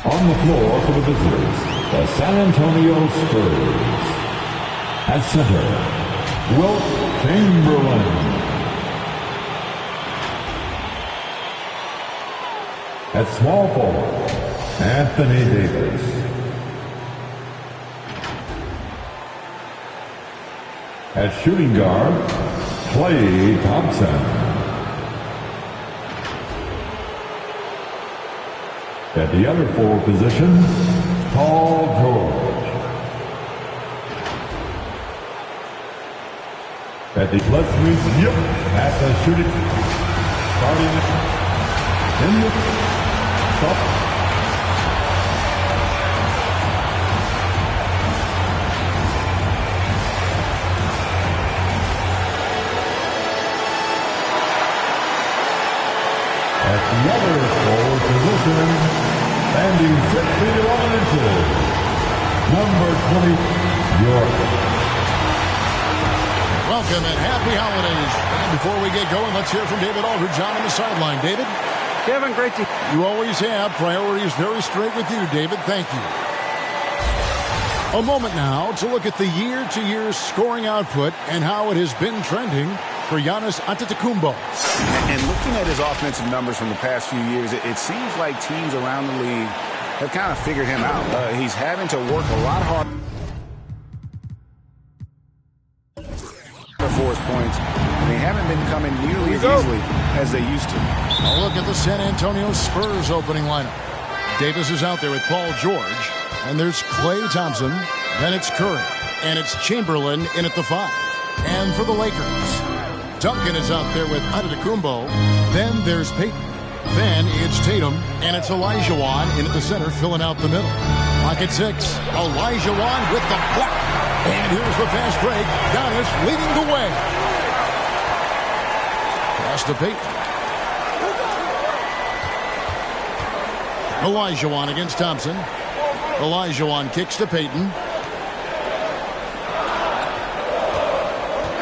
On the floor for the visitors, the San Antonio Spurs. At center, Wilt Chamberlain. At small forward, Anthony Davis. At shooting guard, Klay Thompson. At the other forward position, Paul George. At the at the shooting, starting in the top. At the other forward position, standing 6 feet 11 inches, number 20, York. Welcome and happy holidays. And before we get going, let's hear from David Aldridge on the sideline. David? Kevin, great to... You always have. Priorities very straight with you, David. Thank you. A moment now to look at the year-to-year scoring output and how it has been trending for Giannis Antetokounmpo. And looking at his offensive numbers from the past few years, it seems like teams around the league have kind of figured him out. He's having to work a lot harder for his points, and they haven't been coming nearly as easily as they used to. A look at the San Antonio Spurs opening lineup. Davis is out there with Paul George, and there's Klay Thompson, then it's Curry, and it's Chamberlain in at the 5. And for the Lakers, Duncan is out there with Antetokounmpo. Then there's Payton. Then it's Tatum, and it's Olajuwon in at the center, filling out the middle. Lock at 6. Olajuwon with the block. And here's the fast break. Giannis leading the way. Pass to Payton. Olajuwon against Thompson. Olajuwon kicks to Payton.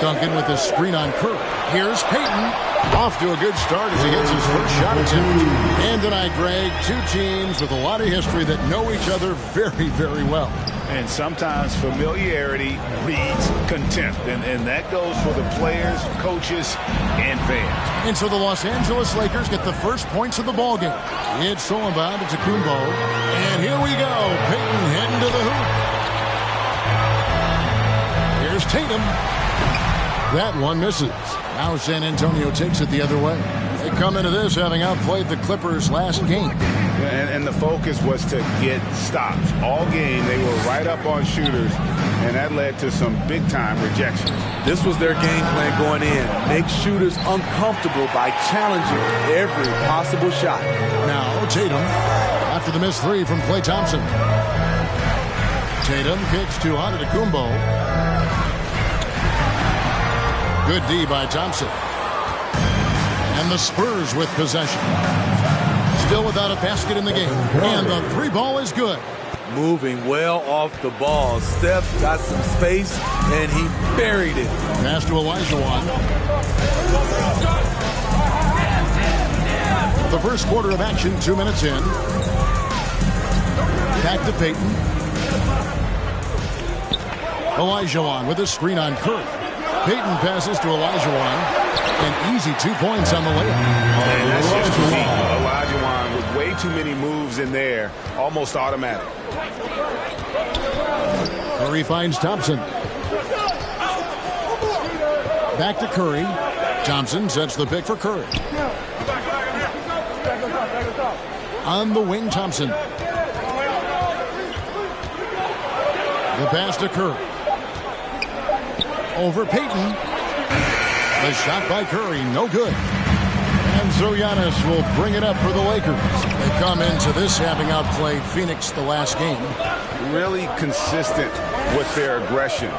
Duncan with a screen on Curry. Here's Payton. Off to a good start as he gets his first shot attempt. And tonight, Greg, two teams with a lot of history that know each other very, very well. And sometimes familiarity breeds contempt. And that goes for the players, coaches, and fans. And so the Los Angeles Lakers get the first points of the ballgame. It's Solomon to Antetokounmpo. And here we go. Payton heading to the hoop. Here's Tatum. That one misses. Now San Antonio takes it the other way. They come into this having outplayed the Clippers last game. And the focus was to get stops. All game, they were right up on shooters, and that led to some big-time rejections. This was their game plan going in. Make shooters uncomfortable by challenging every possible shot. Now Tatum, after the missed 3 from Klay Thompson. Tatum kicks to Antetokounmpo. Good D by Thompson. And the Spurs with possession. Still without a basket in the game. And the 3 ball is good. Moving well off the ball. Steph got some space, and he buried it. Pass to Olajuwon. The first quarter of action, 2 minutes in. Back to Payton. Olajuwon with a screen on Curry. Payton passes to Olajuwon. And easy 2 points on the layup. And that's just Olajuwon with way too many moves in there. Almost automatic. Curry finds Thompson. Back to Curry. Thompson sets the pick for Curry. On the wing, Thompson. The pass to Curry. Over Payton. The shot by Curry, no good. And so Giannis will bring it up for the Lakers. They come into this having outplayed Phoenix the last game. Really consistent with their aggression.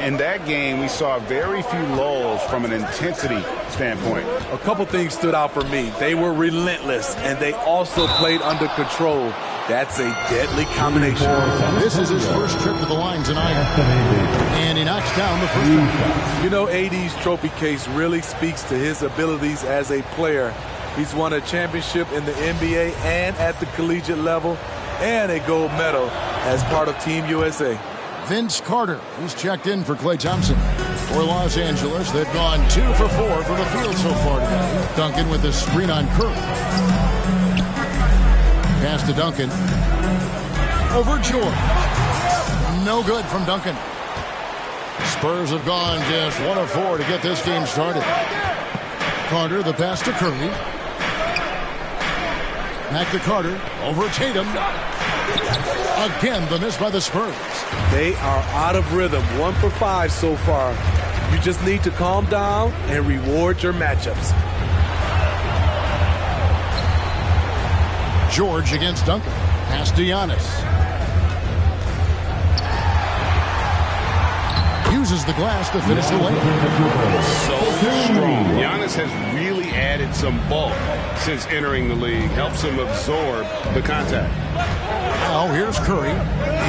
In that game, we saw very few lulls from an intensity standpoint. A couple things stood out for me. They were relentless, and they also played under control. That's a deadly combination. This is his first trip to the line tonight. And he knocks down the first one. You know, AD's trophy case really speaks to his abilities as a player. He's won a championship in the NBA and at the collegiate level. and a gold medal as part of Team USA. Vince Carter, he's checked in for Klay Thompson. For Los Angeles, they've gone 2 for 4 from the field so far today. Duncan with a screen on Curry. Pass to Duncan. Over George. No good from Duncan. Spurs have gone just 1 of 4 to get this game started. Carter, the pass to Curry. Back to Carter. Over Tatum. Again, the miss by the Spurs. They are out of rhythm. 1 for 5 so far. You just need to calm down and reward your matchups. George against Duncan. Pass to Giannis. Uses the glass to finish the lane. So strong. Giannis has really added some bulk since entering the league. Helps him absorb the contact. Now here's Curry.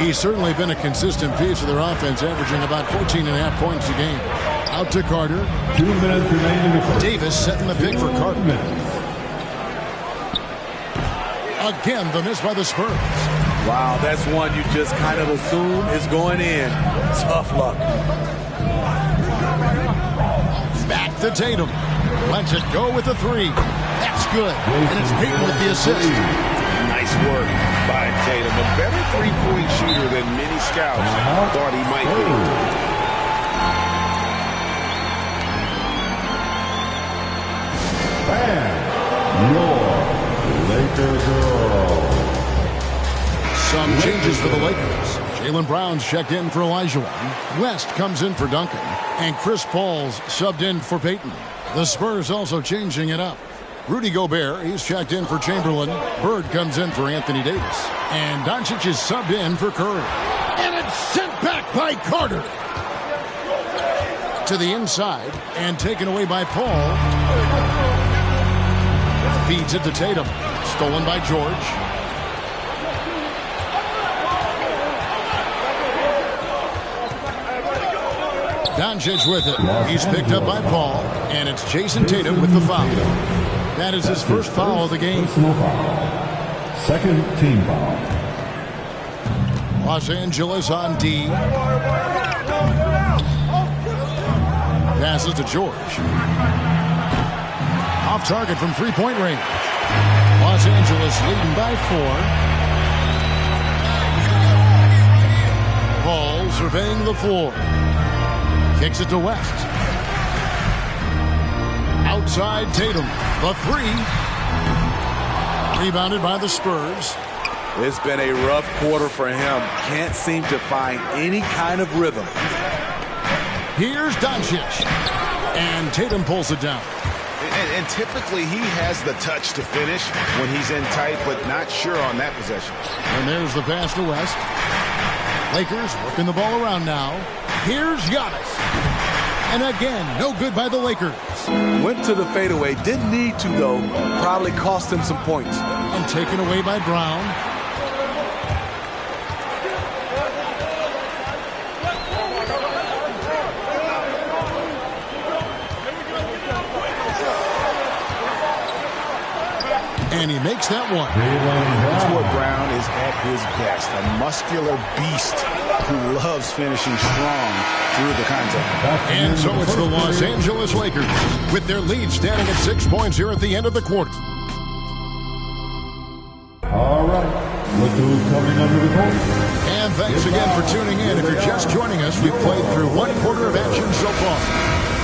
He's certainly been a consistent piece of their offense, averaging about 14.5 points a game. Out to Carter. 2 minutes remaining. Davis setting the pick for Carter. Again, the miss by the Spurs. Wow, that's one you just kind of assume is going in. Tough luck. Back to Tatum. Lets it go with the 3. That's good. And it's Payton with the assist. Nice work by Tatum. A better three-point shooter than many scouts thought he might be. And your Lakers girl. Some changes for the Lakers. Jaylen Brown's checked in for Olajuwon. West comes in for Duncan. And Chris Paul's subbed in for Payton. The Spurs also changing it up. Rudy Gobert, he's checked in for Chamberlain. Bird comes in for Anthony Davis. And Doncic is subbed in for Curry. And it's sent back by Carter. To the inside and taken away by Paul. Feeds it to Tatum. Stolen by George. Doncic with it. He's picked up by Paul. And it's Jason Tatum with the foul. That is his first foul of the game. Personal foul. Second team foul. Los Angeles on D. Passes to George. Off target from three-point range. Los Angeles leading by 4. Paul surveying the floor. Kicks it to West. Outside Tatum. The 3. Rebounded by the Spurs. It's been a rough quarter for him. Can't seem to find any kind of rhythm. Here's Doncic. And Tatum pulls it down. And typically he has the touch to finish when he's in tight, but not sure on that possession. And there's the pass to West. Lakers working the ball around now. Here's Giannis. And again, no good by the Lakers. Went to the fadeaway. Didn't need to, though. Probably cost him some points. And taken away by Brown. And he makes that one. That's where Brown is at his best. A muscular beast who loves finishing strong through the contact. And so it's the Los Angeles Lakers with their lead standing at 6 points here at the end of the quarter. All right. Look who's coming under the court. And thanks again for tuning in. If you're just joining us, we've played through 1 quarter of action so far.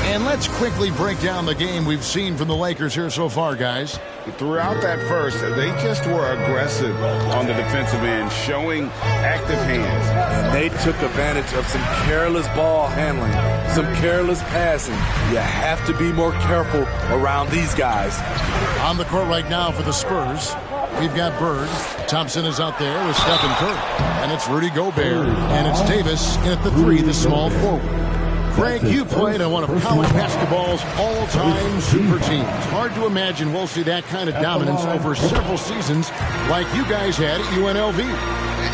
And let's quickly break down the game we've seen from the Lakers here so far, guys. Throughout that first, they just were aggressive on the defensive end, showing active hands. And they took advantage of some careless ball handling, some careless passing. You have to be more careful around these guys. On the court right now for the Spurs, we've got Bird. Thompson is out there with Stephen Curry. And it's Rudy Gobert. And it's Davis in at the 3, the small forward. Greg, you played on one of college basketball's all-time super teams. Hard to imagine we'll see that kind of dominance over several seasons like you guys had at UNLV.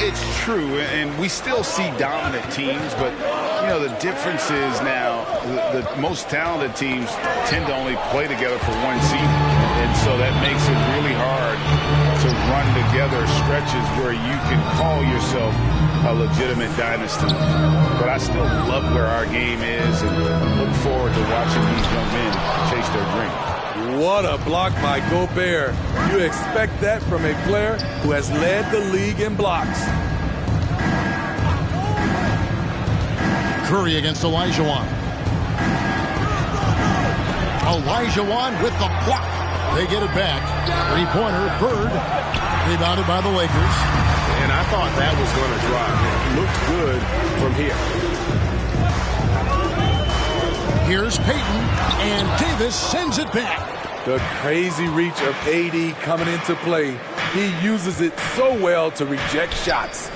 It's true, and we still see dominant teams, but, you know, the difference is now the most talented teams tend to only play together for one season, and so that makes it really hard to run together stretches where you can call yourself a legitimate dynasty. But I still love where our game is and look forward to watching these young men chase their dreams. What a block by Gobert. You expect that from a player who has led the league in blocks. Curry against Olajuwon. Olajuwon with the block. They get it back. Three-pointer, Bird. Rebounded by the Lakers. And I thought that was going to drop. It looked good from here. Here's Payton, and Davis sends it back. The crazy reach of AD coming into play. He uses it so well to reject shots.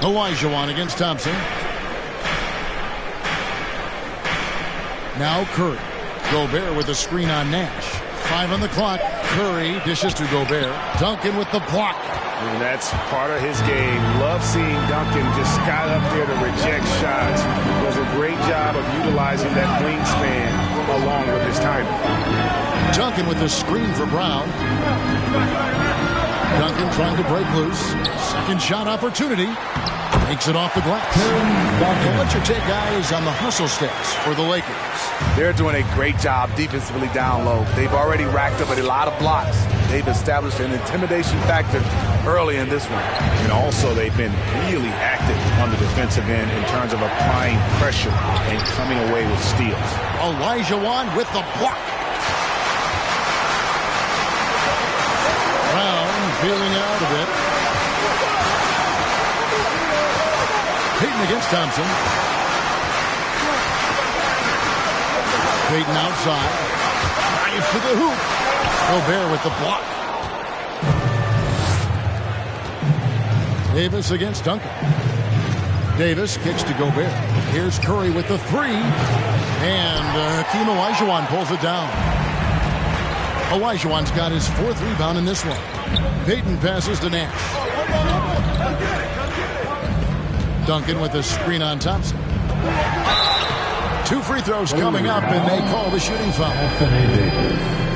Olajuwon against Thompson. Now Curry. Gobert with the screen on Nash. 5 on the clock. Curry dishes to Gobert. Duncan with the block. And that's part of his game. Love seeing Duncan just sky up there to reject shots. Does a great job of utilizing that wingspan along with his timing. Duncan with the screen for Brown. Duncan trying to break loose. Second shot opportunity. Takes it off the glass. And what's your take, guys, on the hustle steps for the Lakers? They're doing a great job defensively down low. They've already racked up a lot of blocks. They've established an intimidation factor early in this one. And also they've been really active on the defensive end in terms of applying pressure and coming away with steals. Olajuwon with the block. Brown feeling it out a bit. Payton against Thompson. Payton outside. Drives to the hoop. Gobert with the block. Davis against Duncan. Davis kicks to Gobert. Here's Curry with the three. And Hakeem Olajuwon pulls it down. Olajuwon's got his 4th rebound in this one. Payton passes to Nash. Duncan with the screen on Thompson. 2 free throws coming up, and they call the shooting foul.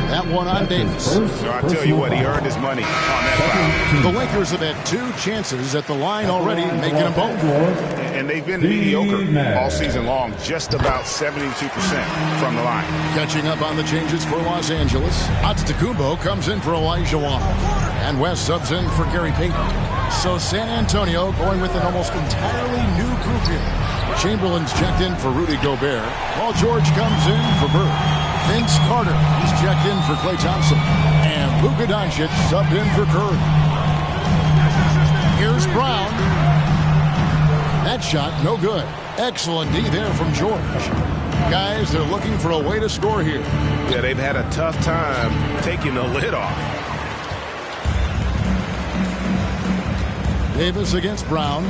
That one on Davis. So I tell you what, he earned his money on that foul. The Lakers have had 2 chances at the line already, making them both. And they've been mediocre all season long, just about 72% from the line. Catching up on the changes for Los Angeles. Antetokounmpo comes in for Olajuwon. And West subs in for Gary Payton. So San Antonio going with an almost entirely new group here. Chamberlain's checked in for Rudy Gobert. Paul George comes in for Bird. Vince Carter is checked in for Klay Thompson. And Luka Doncic subbed in for Curry. Here's Brown. That shot, no good. Excellent D there from George. Guys, they're looking for a way to score here. Yeah, they've had a tough time taking the lid off. Davis against Brown.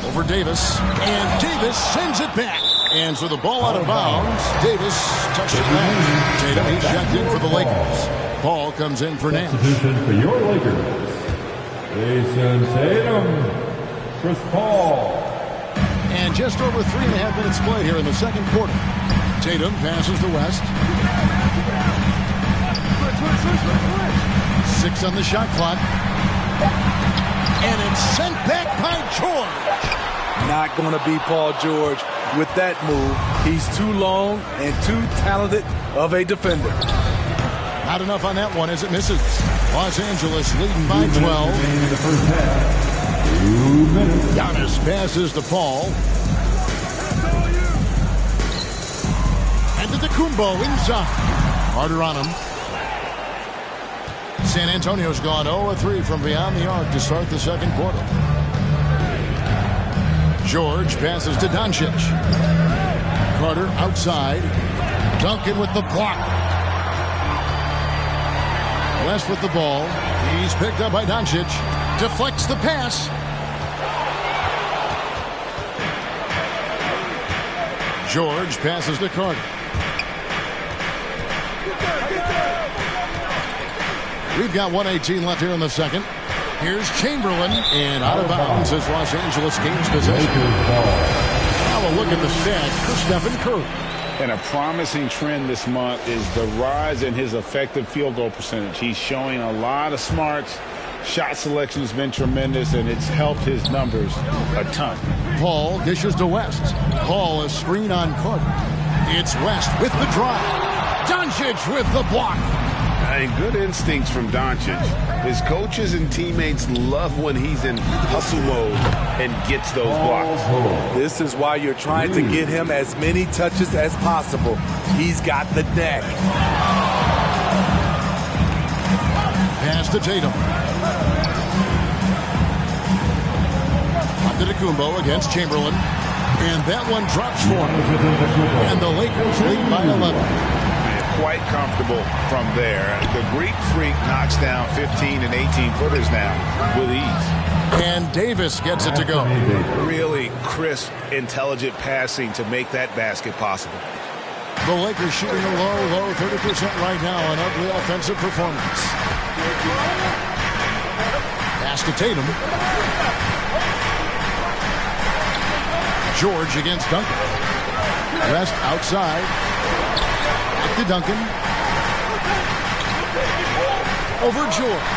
Over Davis. And Davis sends it back. And so the ball out of bounds. Davis touched it back. Tatum is checked in for the Lakers. Paul comes in for Nash. Substitution for your Lakers. Jason Tatum. Chris Paul. And just over 3.5 minutes played here in the second quarter. Tatum passes to West. 6 on the shot clock. And it's sent back by George. Not going to be Paul George with that move. He's too long and too talented of a defender. Not enough on that one as it misses. Los Angeles leading by 12. In the first half. 2 minutes. Giannis passes to Paul. And to Antetokounmpo inside. Harder on him. San Antonio's gone 0-3 from beyond the arc to start the second quarter. George passes to Doncic. Carter outside. Duncan with the block. West with the ball. He's picked up by Doncic. Deflects the pass. George passes to Carter. We've got 1:18 left here in the second. Here's Chamberlain, and out of bounds as Los Angeles gains possession. Now a look at the stats for Stephen Curry. And a promising trend this month is the rise in his effective field goal percentage. He's showing a lot of smarts. Shot selection has been tremendous, and it's helped his numbers a ton. Paul dishes to West. Paul a screen on Carter. It's West with the drive. Doncic with the block. And good instincts from Doncic. His coaches and teammates love when he's in hustle mode and gets those blocks. This is why you're trying to get him as many touches as possible. He's got the neck. Pass to Tatum. Antetokounmpo against Chamberlain. And that one drops for him. And the Lakers lead by 11. Quite comfortable from there. The Greek Freak knocks down 15 and 18-footers now with ease. And Davis gets it to go. Really crisp, intelligent passing to make that basket possible. The Lakers shooting a low 30% right now. An ugly offensive performance. Pass to Tatum. George against Duncan. West outside. Back to Duncan. Over George.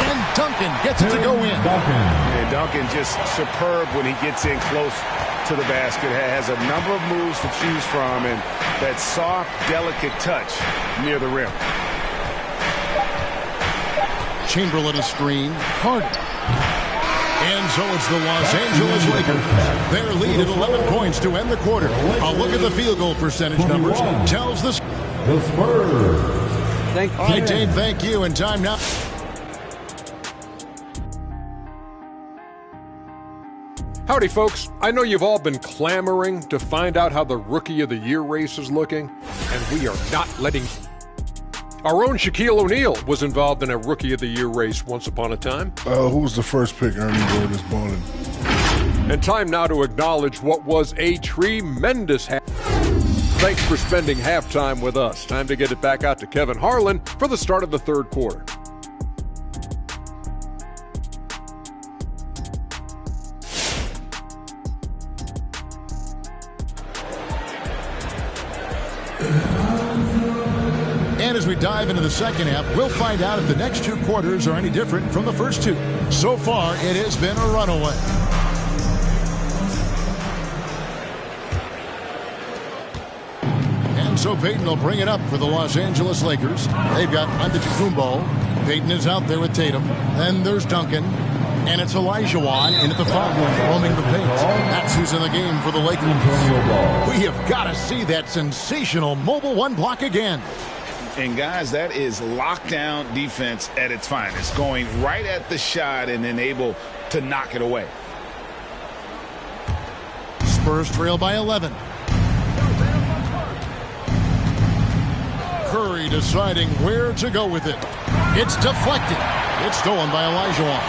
And Duncan gets it to go in. And Duncan just superb when he gets in close to the basket. Has a number of moves to choose from, and that soft, delicate touch near the rim. Chamberlain a screen. Carter. And so it's the Los Angeles Lakers. Their lead at 11 points to end the quarter. A look at the field goal percentage numbers tells the Spurs. Thank you. All right, Dave, thank you. And time now. Howdy, folks. I know you've all been clamoring to find out how the Rookie of the Year race is looking, and we are not letting... Our own Shaquille O'Neal was involved in a Rookie of the Year race once upon a time. Who was the first pick, Ernie Davis Bowling? And time now to acknowledge what was a tremendous Thanks for spending halftime with us. Time to get it back out to Kevin Harlan for the start of the third quarter. And as we dive into the second half, we'll find out if the next two quarters are any different from the first two. So far, it has been a runaway. And so Payton will bring it up for the Los Angeles Lakers. They've got Antetokounmpo. Payton is out there with Tatum. Then there's Duncan. And it's Olajuwon in at the foul line, roaming the paint. That's who's in the game for the Lakers. We have got to see that sensational mobile one block again. And, guys, that is lockdown defense at its finest, going right at the shot and then able to knock it away. Spurs trail by 11. Curry deciding where to go with it. It's deflected. It's stolen by Olajuwon.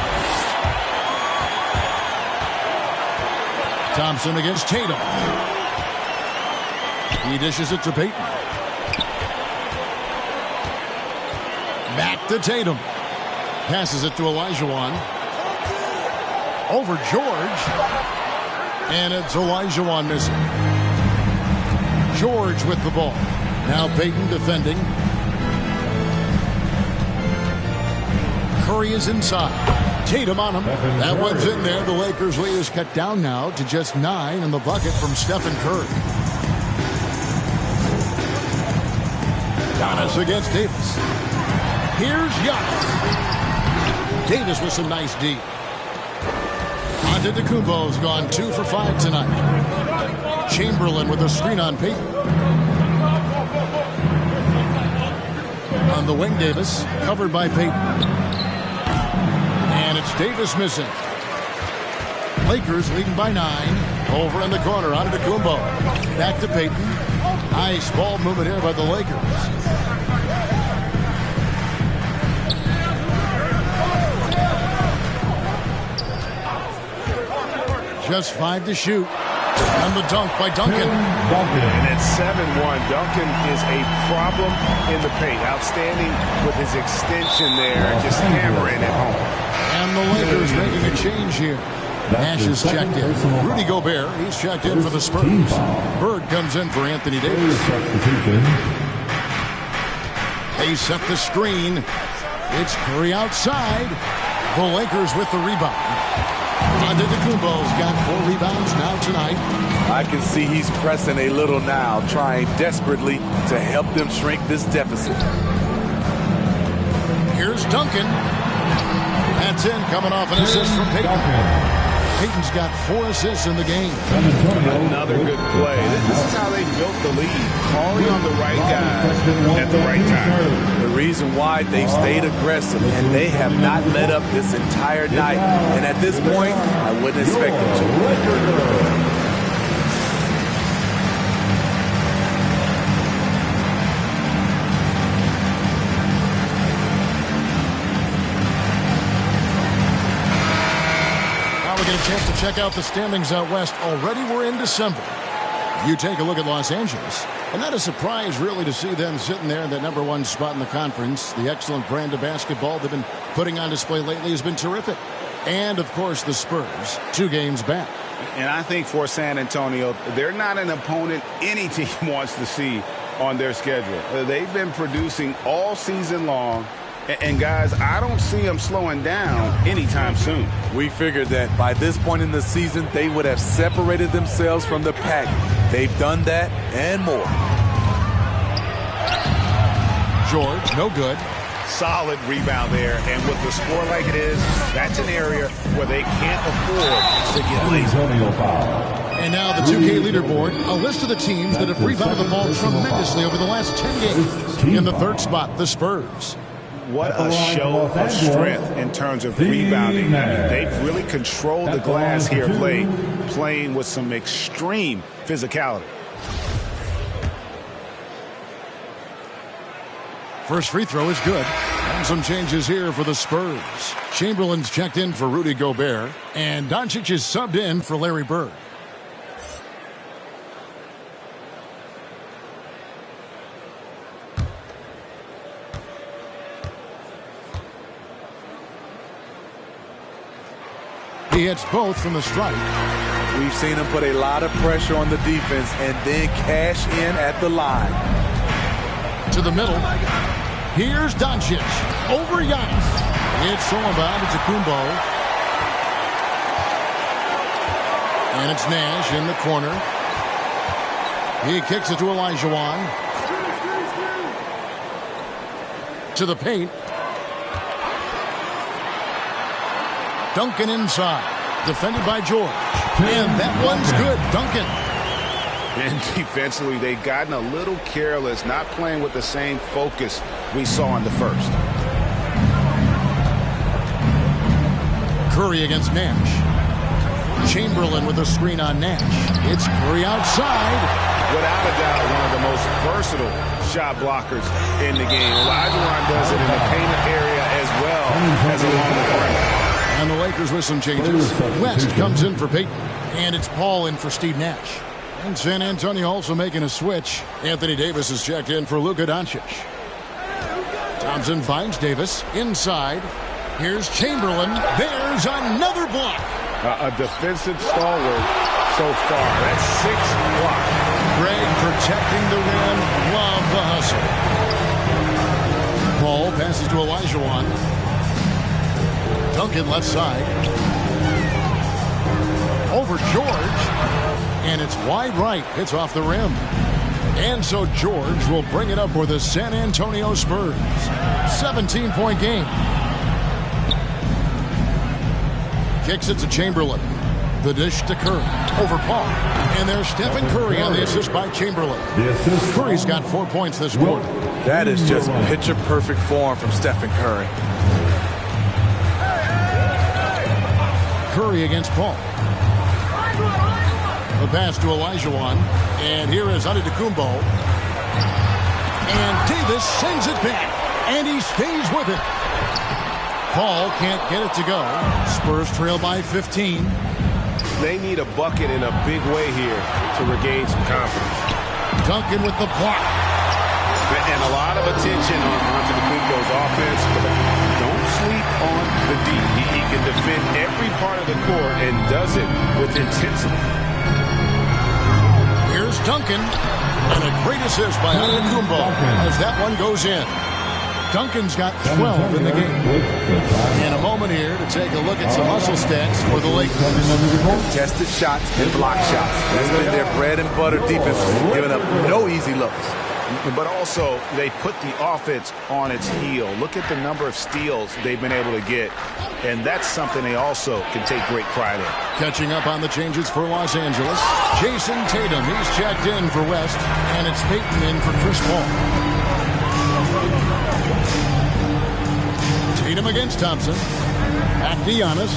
Thompson against Tatum. He dishes it to Payton. Back to Tatum. Passes it to Olajuwon. Over George. And it's Olajuwon missing. George with the ball. Now Payton defending. Curry is inside. Tatum on him. That one's in there. The Lakers lead is cut down now to just 9 in the bucket from Stephen Curry. Giannis against Davis. Here's Giannis. Davis with some nice D. Antetokounmpo's gone 2 for 5 tonight. Chamberlain with a screen on Payton. On the wing, Davis, covered by Payton. And it's Davis missing. Lakers leading by 9. Over in the corner, Antetokounmpo. Back to Payton. Nice ball movement here by the Lakers. Just 5 to shoot. And the dunk by Duncan. And at 7-1, Duncan is a problem in the paint. Outstanding with his extension there, just hammering it home. And the Lakers making a change here. Nash is checked in. Rudy Gobert, he's checked in for the Spurs. Bird comes in for Anthony Davis. They set the screen. It's Curry outside. The Lakers with the rebound. Antetokounmpo's got 4 rebounds now tonight. I can see he's pressing a little now, trying desperately to help them shrink this deficit. Here's Duncan. That's in, coming off an assist from Payton. Payton's got 4 assists in the game. Another good play. This is how they built the lead. Calling on the right guy at the right time. The reason why they've stayed aggressive and they have not let up this entire night. And at this point, I wouldn't expect them to. Get a chance to check out the standings out west. Already we're in December. You take a look at Los Angeles, and not a surprise really to see them sitting there in that #1 spot in the conference. The excellent brand of basketball they've been putting on display lately has been terrific. And of course the Spurs, 2 games back. And I think for San Antonio, they're not an opponent any team wants to see on their schedule. They've been producing all season long. And guys, I don't see them slowing down anytime soon. We figured that by this point in the season, they would have separated themselves from the pack. They've done that and more. George, no good. Solid rebound there. And with the score like it is, that's an area where they can't afford to get lazy. And now the 2K leaderboard, a list of the teams that have rebounded the ball tremendously over the last 10 games. In the 3rd spot, the Spurs. What a show of strength in terms of rebounding. I mean, they've really controlled the glass here of late, playing with some extreme physicality. First free throw is good. And some changes here for the Spurs. Chamberlain's checked in for Rudy Gobert, and Doncic is subbed in for Larry Bird. He hits both from the stripe. We've seen him put a lot of pressure on the defense and then cash in at the line. To the middle. Here's Doncic over Giannis. It's stolen by Antetokounmpo. And it's Nash in the corner. He kicks it to Olajuwon. To the paint. Duncan inside. Defended by George. And that one's good. Duncan. And defensively, they've gotten a little careless, not playing with the same focus we saw in the first. Curry against Nash. Chamberlain with a screen on Nash. It's Curry outside. Without a doubt, one of the most versatile shot blockers in the game. Olajuwon does it in the painted area as well as along the perimeter. And the Lakers with some changes. West comes in for Payton. And it's Paul in for Steve Nash. And San Antonio also making a switch. Anthony Davis is checked in for Luka Doncic. Thompson finds Davis inside. Here's Chamberlain. There's another block. A defensive stalwart so far. That's 6 blocks. Greg protecting the rim. Love the hustle. Paul passes to Olajuwon. Duncan left side. Over George. And it's wide right. It's off the rim. And so George will bring it up for the San Antonio Spurs. 17-point game. Kicks it to Chamberlain. The dish to Curry. Over Paul. And there's Stephen Curry on the assist by Chamberlain. Curry's got 4 points this quarter. That is just picture-perfect form from Stephen Curry. Curry against Paul. The pass to Olajuwon. And here is Antetokounmpo. And Davis sends it back. And he stays with it. Paul can't get it to go. Spurs trail by 15. They need a bucket in a big way here to regain some confidence. Duncan with the block. And a lot of attention on Antetokounmpo's offense, but don't sleep on the D. He can defend every part of the court and does it with intensity. Here's Duncan. And a great assist by Antetokounmpo as that one goes in. Duncan's got 12 in the game. In a moment here to take a look at some hustle stats for the Lakers. Contested shots and block shots. That's been their bread and butter defense, giving up no easy looks. But also, they put the offense on its heel. Look at the number of steals they've been able to get. And that's something they also can take great pride in. Catching up on the changes for Los Angeles. Jason Tatum, he's checked in for West. And it's Payton in for Chris Paul. Tatum against Thompson. Back to Giannis.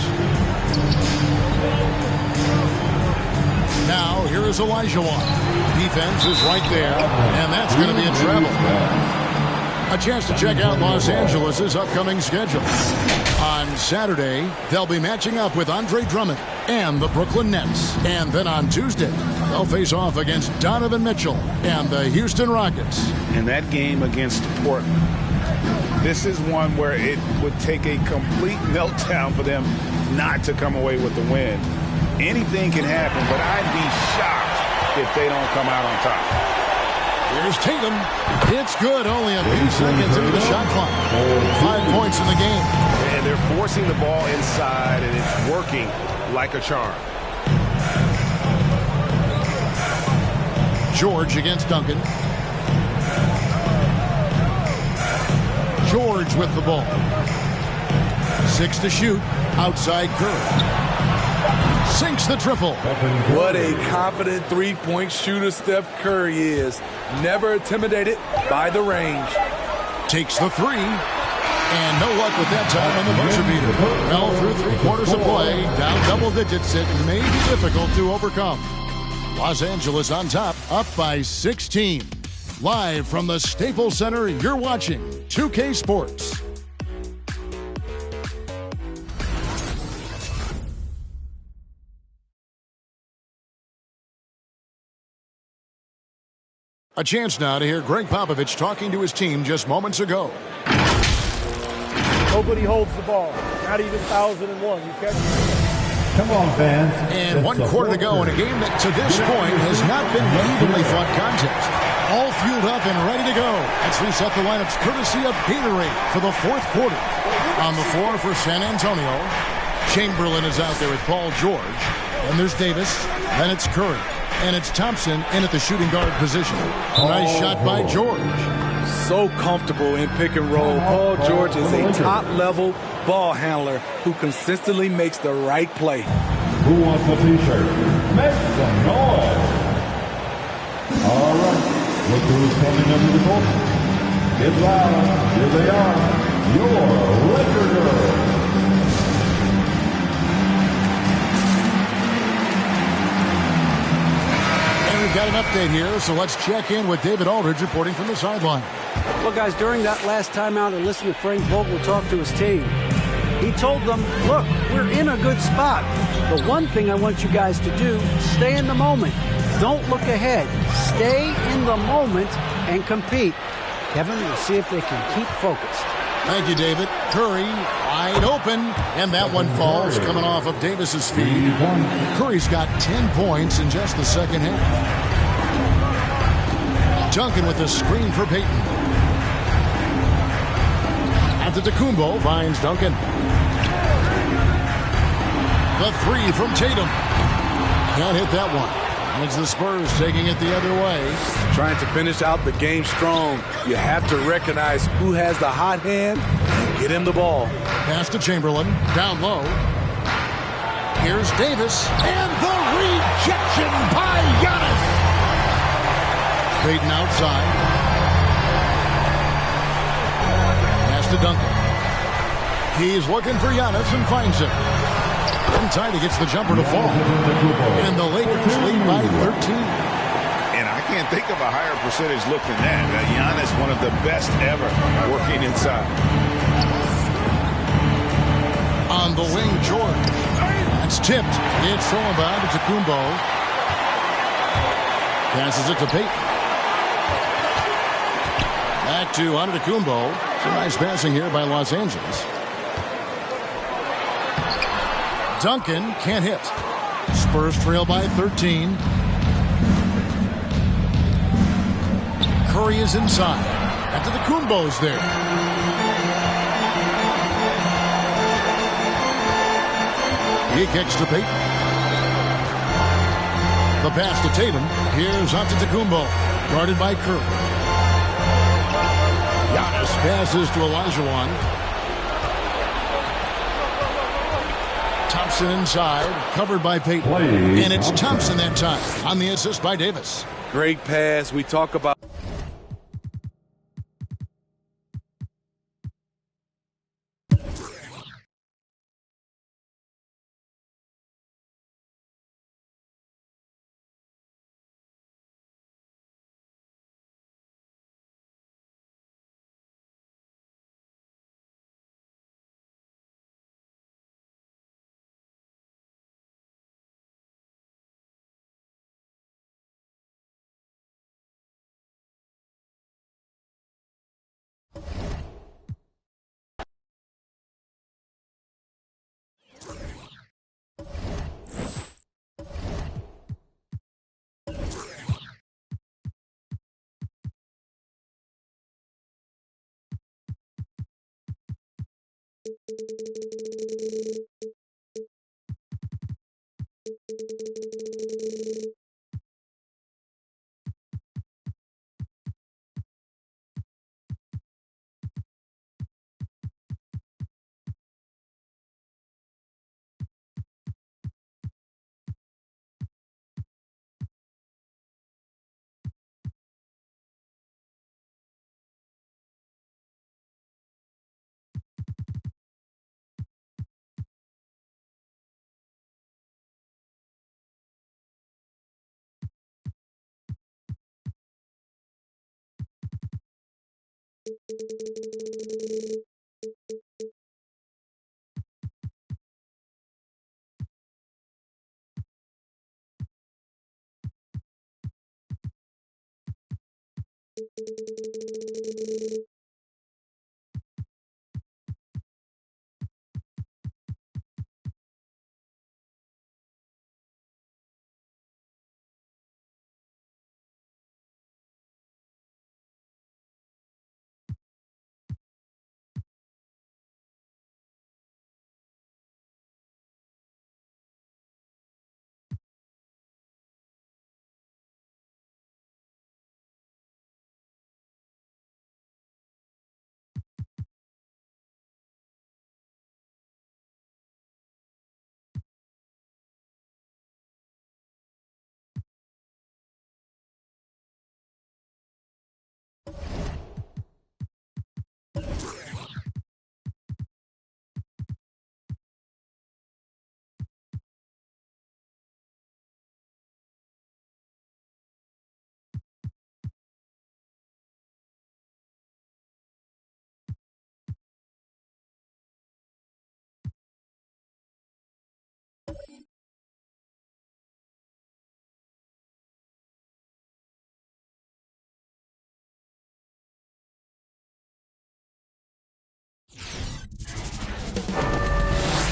Now, here is Elijah Wan. Defense is right there, and that's going to be a travel. A chance to check out Los Angeles' upcoming schedule. On Saturday, they'll be matching up with Andre Drummond and the Brooklyn Nets. And then on Tuesday, they'll face off against Donovan Mitchell and the Houston Rockets. And that game against Portland, this is one where it would take a complete meltdown for them not to come away with the win. Anything can happen, but I'd be shocked if they don't come out on top. Here's Tatum. It's good. Only a few seconds into the shot clock. 5 points in the game. And they're forcing the ball inside, and it's working like a charm. George against Duncan. George with the ball. 6 to shoot. Outside Curry. Sinks the triple. What a confident three-point shooter Steph Curry is. Never intimidated by the range. Takes the three. And no luck with that time on the buzzer beater. Well, through 3/4 of play, down double digits, it may be difficult to overcome. Los Angeles on top, up by 16. Live from the Staples Center, you're watching 2K Sports. A chance now to hear Greg Popovich talking to his team just moments ago. Nobody holds the ball. Not even 1,001. You catch it. Come on, fans. And 1 quarter to go in a game that to this point has not been an evenly fought contest. All fueled up and ready to go. Let's reset the lineups courtesy of Gatorade for the 4th quarter. On the floor for San Antonio, Chamberlain is out there with Paul George. And there's Davis. Then it's Curry. And it's Thompson in at the shooting guard position. A nice shot by George. So comfortable in pick and roll. Paul George is a top-level ball handler who consistently makes the right play. Who wants a t-shirt? Make some noise. All right. Look who's coming under the court. Get loud. Here they are. Your Laker Girls. We've got an update here, so let's check in with David Aldridge reporting from the sideline. Well, guys, during that last timeout, I listened to Frank Vogel talk to his team. He told them, look, we're in a good spot. The one thing I want you guys to do, stay in the moment. Don't look ahead. Stay in the moment and compete. Kevin, we'll see if they can keep focused. Thank you, David. Curry wide open, and that one falls coming off of Davis's feet. Curry's got 10 points in just the second half. Duncan with the screen for Payton. Antetokounmpo finds Duncan. The three from Tatum. Can't hit that one. And it's the Spurs taking it the other way. Trying to finish out the game strong. You have to recognize who has the hot hand and get him the ball. Pass to Chamberlain. Down low. Here's Davis. And the rejection by Giannis. Payton outside. Pass to Duncan. He's looking for Giannis and finds him. Inside, he gets the jumper to fall. And the Lakers lead by 13. And I can't think of a higher percentage look than that. Giannis, one of the best ever working inside. On the wing, George. That's tipped. It's thrown by Antetokounmpo. Passes it to Payton. Back to Antetokounmpo. Some nice passing here by Los Angeles. Duncan can't hit. Spurs trail by 13. Curry is inside. Antetokounmpo's there. He kicks to Payton. The pass to Tatum. Here's Antetokounmpo, guarded by Curry. Giannis passes to Olajuwon. Thompson inside, covered by Payton. And it's Thompson that time on the assist by Davis. Great pass. We talk about...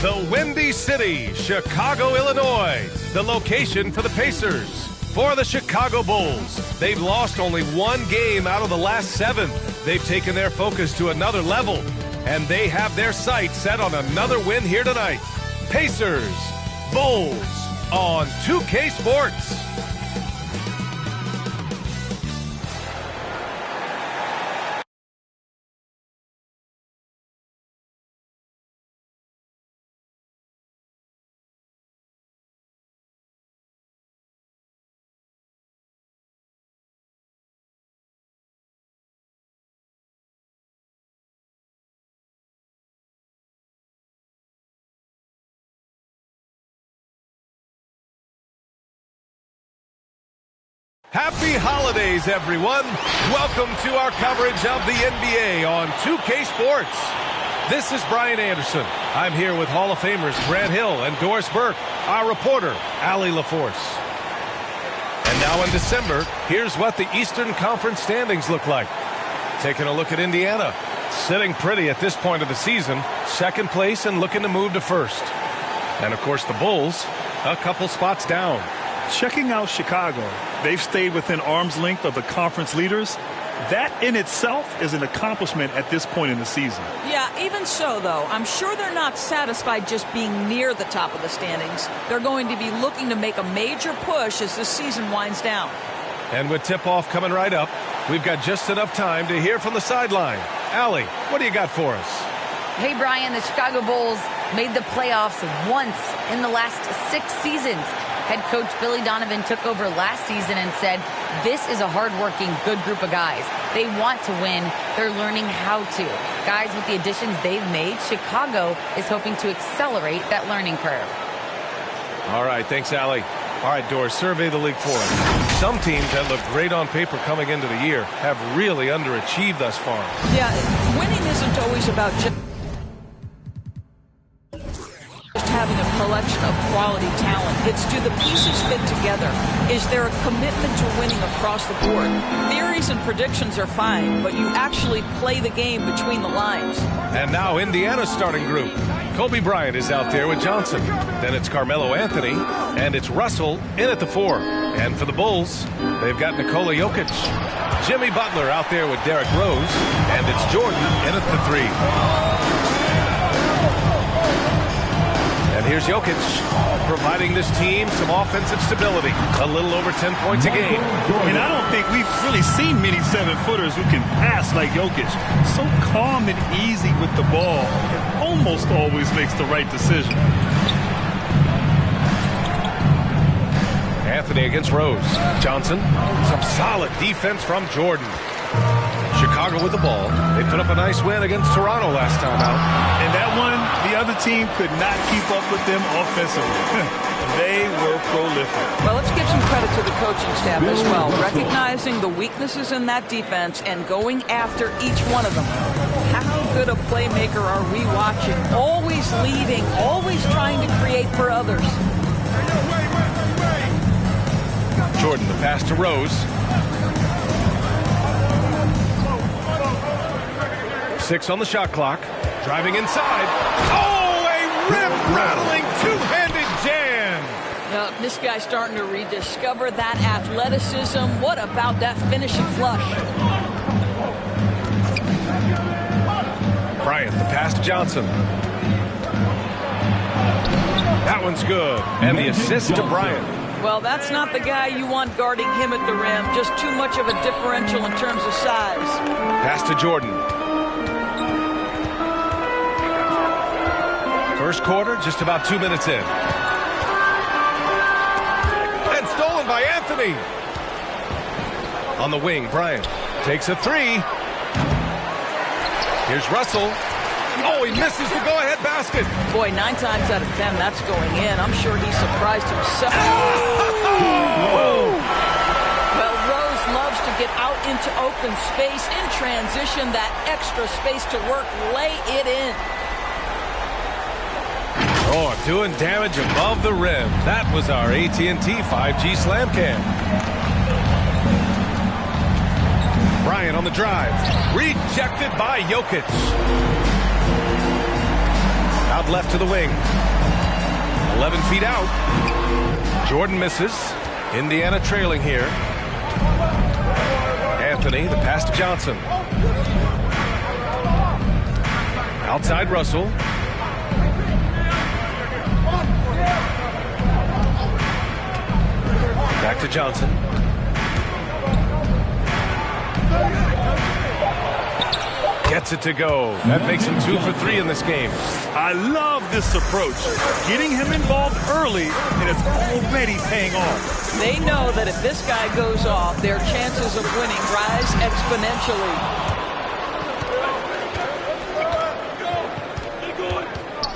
The Windy City, Chicago, Illinois, the location for the Pacers. For the Chicago Bulls, they've lost only one game out of the last 7. They've taken their focus to another level, and they have their sights set on another win here tonight. Pacers, Bulls on 2K Sports. Happy holidays, everyone. Welcome to our coverage of the NBA on 2K Sports. This is Brian Anderson. I'm here with Hall of Famers Grant Hill and Doris Burke, our reporter, Allie LaForce. And now in December, here's what the Eastern Conference standings look like. Taking a look at Indiana, sitting pretty at this point of the season, second place and looking to move to first. And, of course, the Bulls a couple spots down. Checking out Chicago, they've stayed within arm's length of the conference leaders. That in itself is an accomplishment at this point in the season. Yeah, even so, though, I'm sure they're not satisfied just being near the top of the standings. They're going to be looking to make a major push as this season winds down. And with tip-off coming right up, we've got just enough time to hear from the sideline. Allie, what do you got for us? Hey, Brian, the Chicago Bulls made the playoffs once in the last 6 seasons. Head coach Billy Donovan took over last season and said, this is a hardworking, good group of guys. They want to win. They're learning how to. Guys, with the additions they've made, Chicago is hoping to accelerate that learning curve. All right, thanks, Allie. All right, Doris, survey the league for us. Some teams that look great on paper coming into the year have really underachieved thus far. Yeah, winning isn't always about just having a collection of quality talent. It's, do the pieces fit together? Is there a commitment to winning across the board? Theories and predictions are fine, but you actually play the game between the lines. And now Indiana's starting group. Kobe Bryant is out there with Johnson. Then it's Carmelo Anthony, and it's Russell in at the 4. And for the Bulls, they've got Nikola Jokic. Jimmy Butler out there with Derrick Rose, and it's Jordan in at the 3. And here's Jokic, providing this team some offensive stability. A little over 10 points a game. And I don't think we've really seen many 7-footers who can pass like Jokic. So calm and easy with the ball. And almost always makes the right decision. Anthony against Rose. Johnson, some solid defense from Jordan. Chicago with the ball. They put up a nice win against Toronto last time out. And that one, the other team could not keep up with them offensively. They were prolific. Well, let's give some credit to the coaching staff as well, recognizing the weaknesses in that defense and going after each one of them. How good a playmaker are we watching? Always leading, always trying to create for others. Jordan, the pass to Rose. 6 on the shot clock. Driving inside. Oh, a rip-rattling two-handed jam. This guy's starting to rediscover that athleticism. What about that finishing flush? Bryant, the pass to Johnson. That one's good. And the assist to Bryant. Well, that's not the guy you want guarding him at the rim. Just too much of a differential in terms of size. Pass to Jordan. First quarter, just about 2 minutes in. And stolen by Anthony. On the wing, Bryant takes a 3. Here's Russell. Oh, he misses the go-ahead basket. Boy, 9 times out of 10, that's going in. I'm sure he's surprised himself. Oh! Well, Rose loves to get out into open space in transition, that extra space to work, lay it in. Oh, doing damage above the rim. That was our AT&T 5G Slam Cam. Bryant on the drive. Rejected by Jokic. Out left to the wing. 11 feet out. Jordan misses. Indiana trailing here. Anthony, the pass to Johnson. Outside Russell. Back to Johnson. Gets it to go. That makes him 2 for 3 in this game. I love this approach. Getting him involved early, and it's already paying off. They know that if this guy goes off, their chances of winning rise exponentially.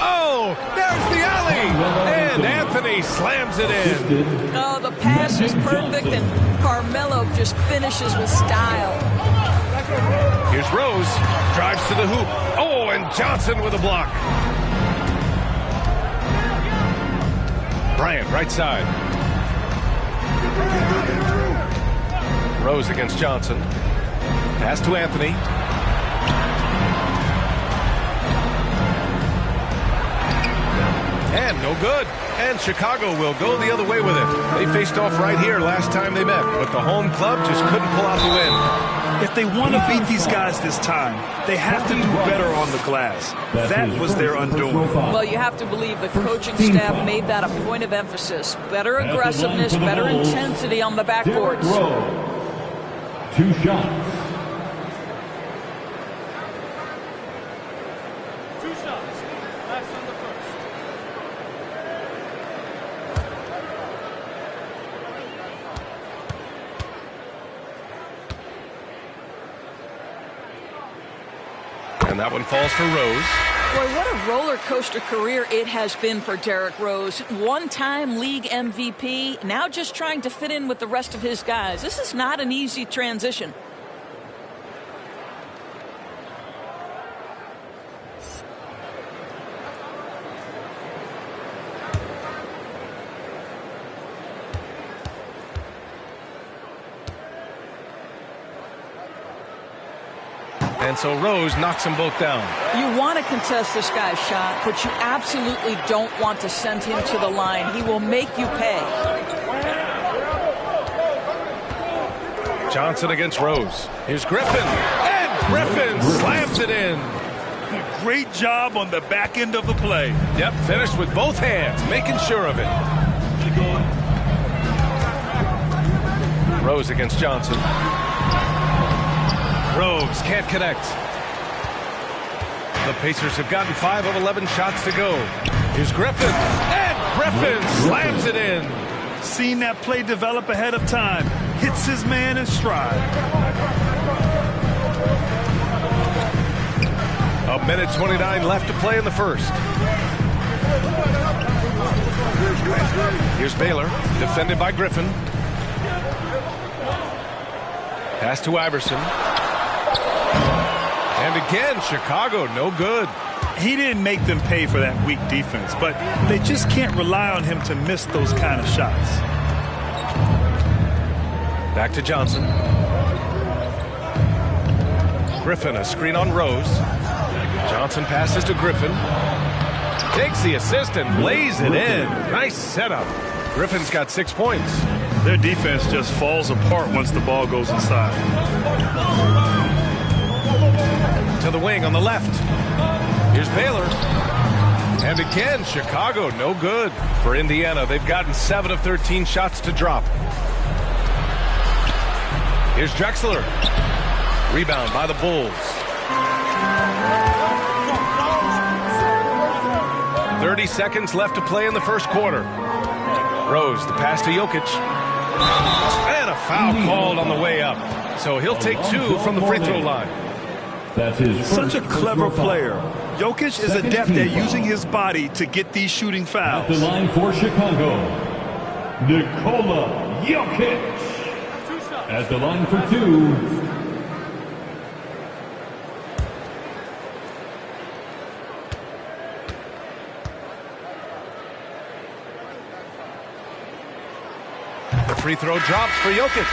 Oh, there's the alley. And Anthony slams it in. Oh, the pass is perfect, and Carmelo just finishes with style. Here's Rose. Drives to the hoop. Oh, and Johnson with a block. Bryant, right side. Rose against Johnson. Pass to Anthony. And no good. And Chicago will go the other way with it. They faced off right here last time they met, but the home club just couldn't pull out the win. If they want to beat these guys this time, they have to do better on the glass. That was their undoing. Well, you have to believe the coaching staff made that a point of emphasis. Better aggressiveness, better intensity on the backboards. 2 shots. And that one falls for Rose. Boy, what a roller coaster career it has been for Derrick Rose. One-time league MVP, now just trying to fit in with the rest of his guys. This is not an easy transition. And so Rose knocks them both down. You want to contest this guy's shot, but you absolutely don't want to send him to the line. He will make you pay. Johnson against Rose. Here's Griffin. And Griffin slams it in. Great job on the back end of the play. Yep, finished with both hands, making sure of it. Rose against Johnson. Rose can't connect. The Pacers have gotten 5 of 11 shots to go. Here's Griffin. And Griffin slams it in. Seen that play develop ahead of time. Hits his man in stride. 1:29 left to play in the first. Here's Baylor, defended by Griffin. Pass to Iverson. And again, Chicago, no good. He didn't make them pay for that weak defense, but they just can't rely on him to miss those kind of shots. Back to Johnson. Griffin, a screen on Rose. Johnson passes to Griffin. Takes the assist and lays it in. Nice setup. Griffin's got 6 points. Their defense just falls apart once the ball goes inside. To the wing on the left. Here's Baylor. And again, Chicago, no good. For Indiana, they've gotten 7 of 13 shots to drop. Here's Drexler. Rebound by the Bulls. 30 seconds left to play in the first quarter. Rose, the pass to Jokic. And a foul called on the way up. So he'll take 2 from the free throw line. That's his Such a clever player. Jokic is adept at using his body to get these shooting fouls. At the line for Chicago, Nikola Jokic. At the line for 2. The free throw drops for Jokic.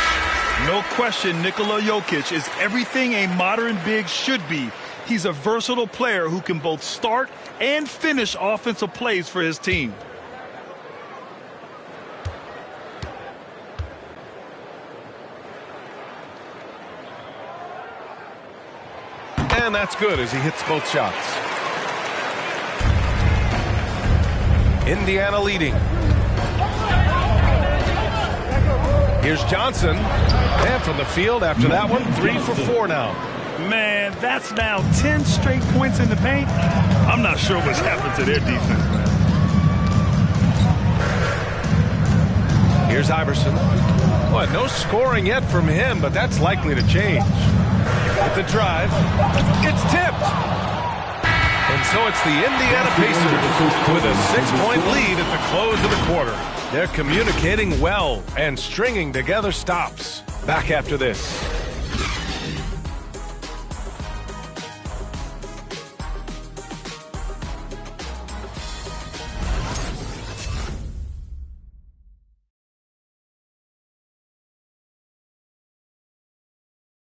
No question, Nikola Jokic is everything a modern big should be. He's a versatile player who can both start and finish offensive plays for his team. And that's good as he hits both shots. Indiana leading. Here's Johnson. And from the field after that one, 3 for 4 now. Man, that's now 10 straight points in the paint. I'm not sure what's happened to their defense, man. Here's Iverson. Well, no scoring yet from him, but that's likely to change. With the drive, it's tipped. And so it's the Indiana Pacers with a 6-point lead at the close of the quarter. They're communicating well and stringing together stops. Back after this.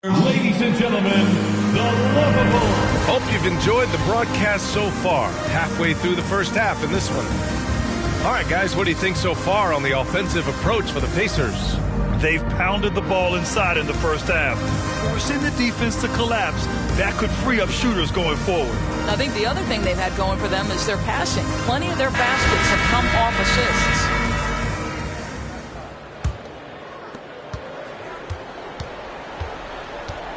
Ladies and gentlemen, the lovable Hope you've enjoyed the broadcast so far. Halfway through the first half in this one. All right, guys, what do you think so far on the offensive approach for the Pacers? They've pounded the ball inside in the first half, forcing the defense to collapse. That could free up shooters going forward. I think the other thing they've had going for them is their passing. Plenty of their baskets have come off assists.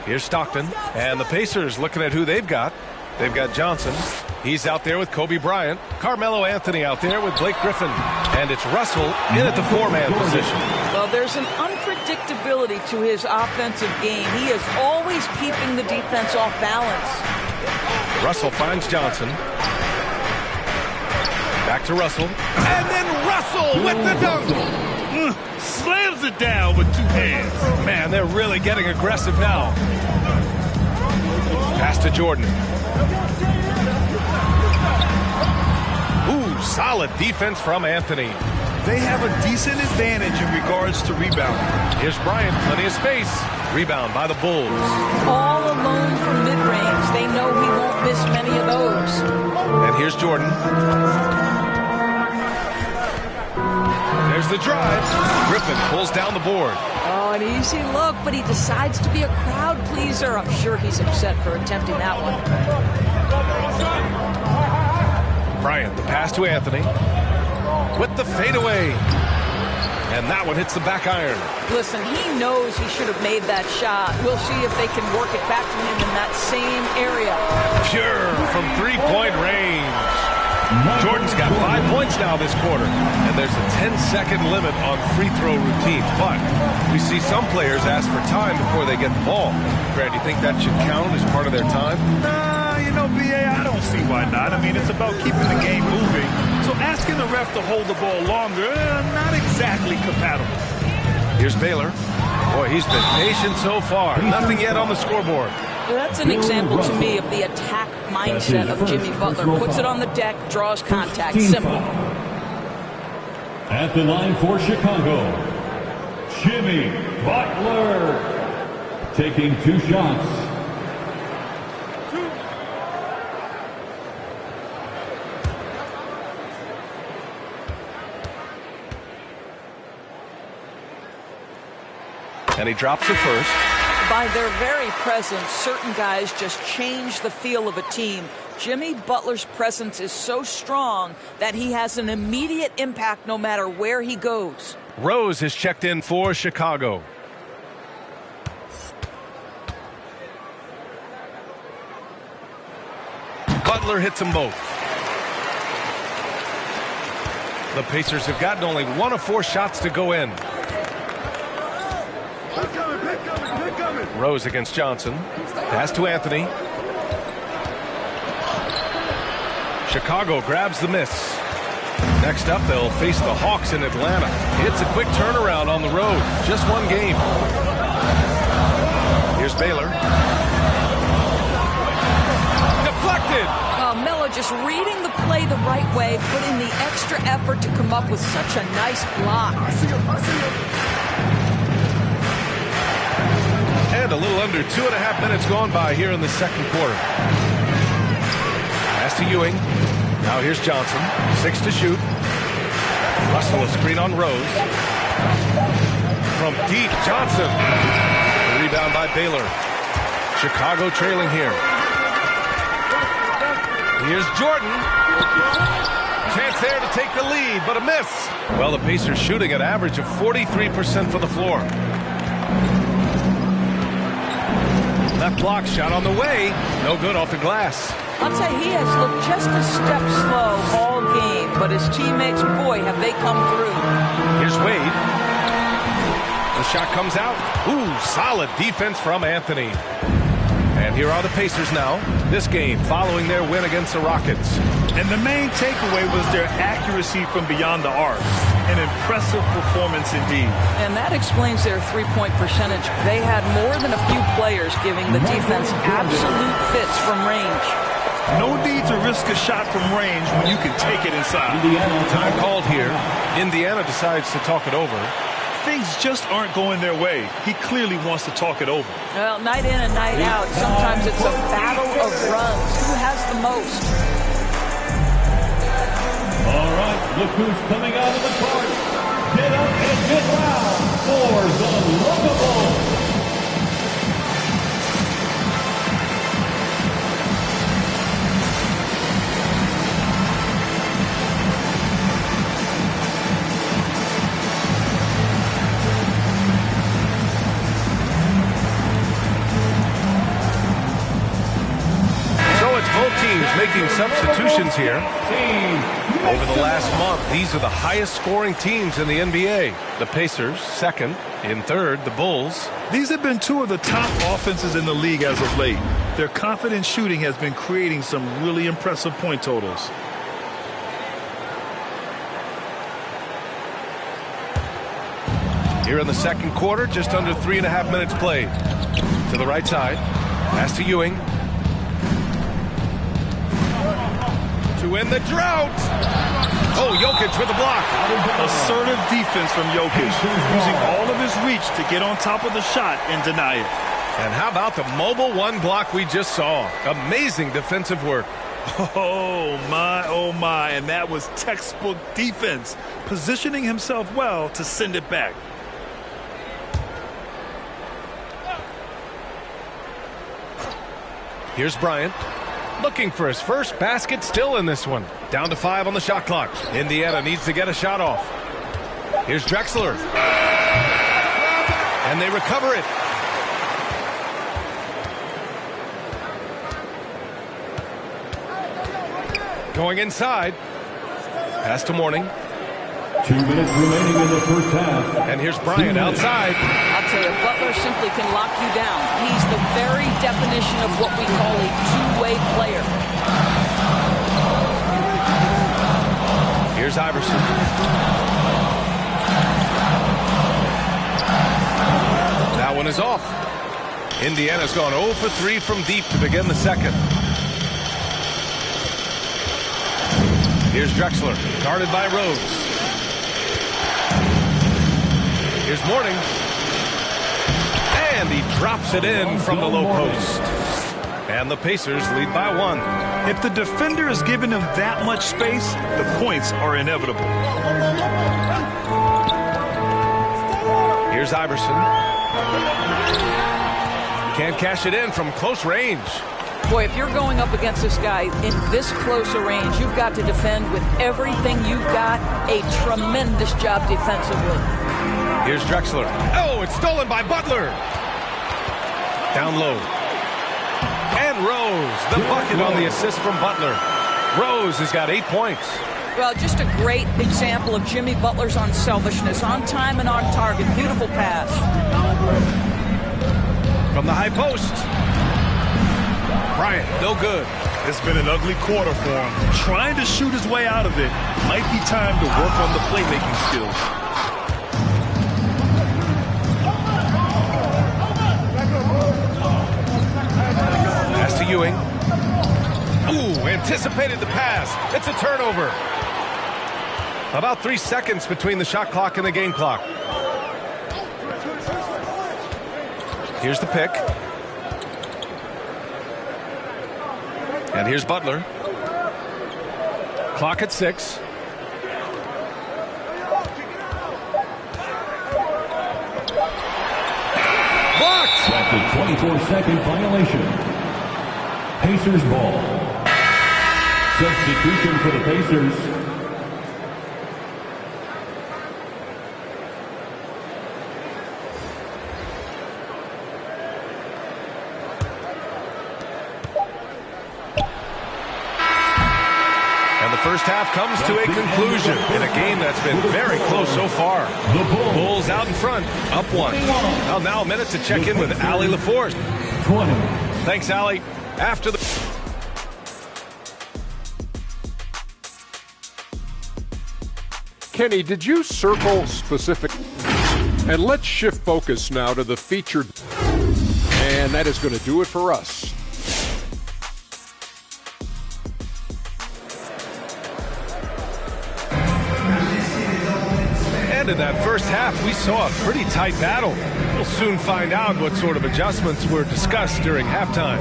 Here's Stockton, and the Pacers looking at who they've got. They've got Johnson. He's out there with Kobe Bryant. Carmelo Anthony out there with Blake Griffin. And it's Russell in at the four-man position. Well, there's an unpredictability to his offensive game. He is always keeping the defense off balance. Russell finds Johnson. Back to Russell. And then Russell with the dunk. Slams it down with two hands. Man, they're really getting aggressive now. Pass to Jordan. Ooh, solid defense from Anthony. They have a decent advantage in regards to rebounding. Here's Bryant, plenty of space. Rebound by the Bulls. All alone from mid-range. They know he won't miss many of those. And here's Jordan. There's the drive. Griffin pulls down the board. Oh, an easy look, but he decides to be a crowd pleaser. I'm sure he's upset for attempting that one. Bryant, the pass to Anthony. With the fadeaway. And that one hits the back iron. Listen, he knows he should have made that shot. We'll see if they can work it back to him in that same area. Pure from three-point range. Jordan's got 5 points now this quarter, and there's a 10-second limit on free throw routines. But we see some players ask for time before they get the ball. Brad, do you think that should count as part of their time? You know, B.A., I don't see why not. I mean, it's about keeping the game moving. So asking the ref to hold the ball longer, not exactly compatible. Here's Baylor. Boy, he's been patient so far. Nothing yet on the scoreboard. That's an example to me of the attack mindset of Jimmy Butler. Puts it on the deck, draws contact. Simple. At the line for Chicago, Jimmy Butler taking 2 shots. And he drops it first. By their very presence, certain guys just change the feel of a team. Jimmy Butler's presence is so strong that he has an immediate impact no matter where he goes. Rose has checked in for Chicago. Butler hits them both. The Pacers have gotten only 1 of 4 shots to go in. Rose against Johnson. Pass to Anthony. Chicago grabs the miss. Next up, they'll face the Hawks in Atlanta. It's a quick turnaround on the road. Just 1 game. Here's Baylor. Deflected. Melo just reading the play the right way, putting the extra effort to come up with such a nice block. And a little under 2.5 minutes gone by here in the second quarter. Pass to Ewing. Now here's Johnson. 6 to shoot. Russell a screen on Rose. From deep, Johnson. The rebound by Baylor. Chicago trailing here. Here's Jordan. Chance there to take the lead, but a miss. Well, the Pacers shooting an average of 43% for the floor. Left block shot on the way. No good off the glass. I'll tell you, he has looked just a step slow all game, but his teammates, boy, have they come through. Here's Wade. The shot comes out. Ooh, solid defense from Anthony. And here are the Pacers now. This game following their win against the Rockets. And the main takeaway was their accuracy from beyond the arc. An impressive performance indeed. And that explains their three-point percentage. They had more than a few players giving the defense absolute fits from range. No need to risk a shot from range when you can take it inside. Time called here. Indiana decides to talk it over. Things just aren't going their way. He clearly wants to talk it over. Well, night in and night out, sometimes it's a battle of runs. Who has the most? All right, look who's coming out of the court. Get up and get loud for the Lookables. Both teams making substitutions here. Over the last month, these are the highest scoring teams in the NBA. The Pacers, second. In third, the Bulls. These have been two of the top offenses in the league as of late. Their confident shooting has been creating some really impressive point totals. Here in the second quarter, just under 3.5 minutes played. To the right side. Pass to Ewing. To win the drought. Oh, Jokic with the block. Assertive defense from Jokic, using all of his reach to get on top of the shot and deny it. And how about the mobile one block we just saw? Amazing defensive work. Oh my, and that was textbook defense, positioning himself well to send it back. Here's Bryant. Looking for his first basket, still in this one. Down to 5 on the shot clock. Indiana needs to get a shot off. Here's Drexler. And they recover it. Going inside. Pass to Mourning. 2 minutes remaining in the first half. And here's Bryant outside. I'll tell you, Butler simply can lock you down. He's the very definition of what we call a two-way player. Here's Iverson. That one is off. Indiana's gone 0 for 3 from deep to begin the second. Here's Drexler, guarded by Rose. Here's Mourning. And he drops it in from the low post. And the Pacers lead by 1. If the defender is giving him that much space, the points are inevitable. Here's Iverson. Can't cash it in from close range. Boy, if you're going up against this guy in this close a range, you've got to defend with everything you've got. A tremendous job defensively. Here's Drexler. Oh, it's stolen by Butler. Down low. And Rose, the bucket on the assist from Butler. Rose has got 8 points. Well, just a great example of Jimmy Butler's unselfishness. On time and on target. Beautiful pass. From the high post. Bryant, no good. It's been an ugly quarter for him. Trying to shoot his way out of it. Might be time to work on the playmaking skills. Pass to Ewing. Ooh, anticipated the pass. It's a turnover. About 3 seconds between the shot clock and the game clock. Here's the pick. And here's Butler. Clock at 6. Blocked! That's a 24-second violation. Pacers ball. Substitution for the Pacers. First half comes to a conclusion in a game that's been very close so far. The Bulls out in front, up 1. Well, now a minute to check in with Allie LaForce. 20. Thanks, Allie. After the... Kenny, did you circle specific? And let's shift focus now to the featured. And that is going to do it for us. In that first half, we saw a pretty tight battle. We'll soon find out what sort of adjustments were discussed during halftime.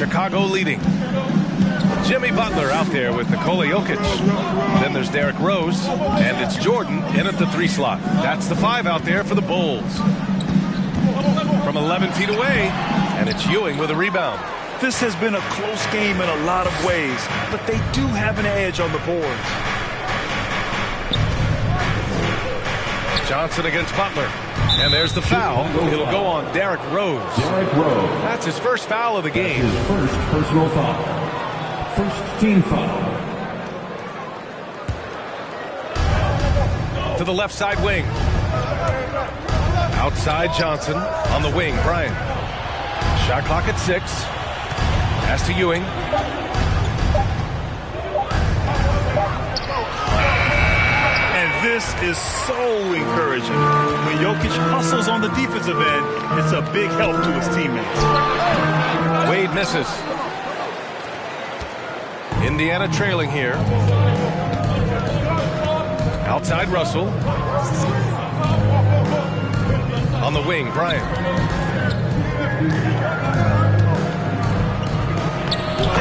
Chicago leading. Jimmy Butler out there with Nikola Jokic. Then there's Derrick Rose, and it's Jordan in at the 3 slot. That's the 5 out there for the Bulls. From 11 feet away, and it's Ewing with a rebound. This has been a close game in a lot of ways, but they do have an edge on the boards. Johnson against Butler. And there's the foul. It'll go on Derrick Rose. That's his first foul of the game. His first personal foul. First team foul. To the left side wing. Outside Johnson. On the wing, Bryant. Shot clock at 6. Pass to Ewing. This is so encouraging. When Jokic hustles on the defensive end, it's a big help to his teammates. Wade misses. Indiana trailing here. Outside Russell. On the wing, Bryant.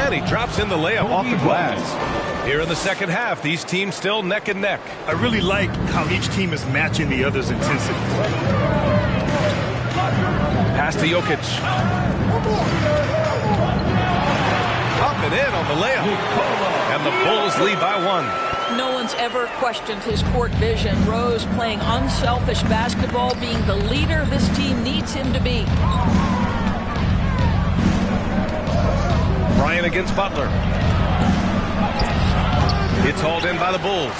And he drops in the layup off the glass. Here in the second half, these teams still neck and neck. I really like how each team is matching the other's intensity. Pass to Jokic. Popping in on the layup. And the Bulls lead by 1. No one's ever questioned his court vision. Rose playing unselfish basketball, being the leader this team needs him to be. Bryant against Butler. It's hauled in by the Bulls.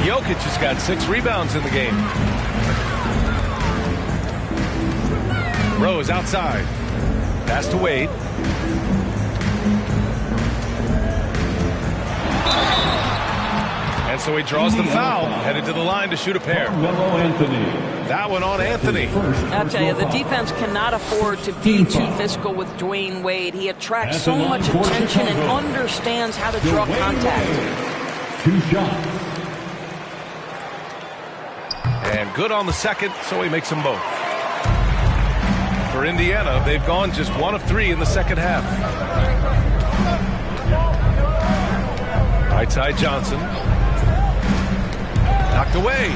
Jokic has got 6 rebounds in the game. Rose outside. Pass to Wade. And so he draws the foul, headed to the line to shoot a pair. That one on Anthony. I'll tell you, the defense cannot afford to be too physical with Dwayne Wade. He attracts so much attention and understands how to draw contact. 2 shots. And good on the second, so he makes them both. For Indiana, they've gone just 1 of 3 in the second half. Right side Johnson. Knocked away.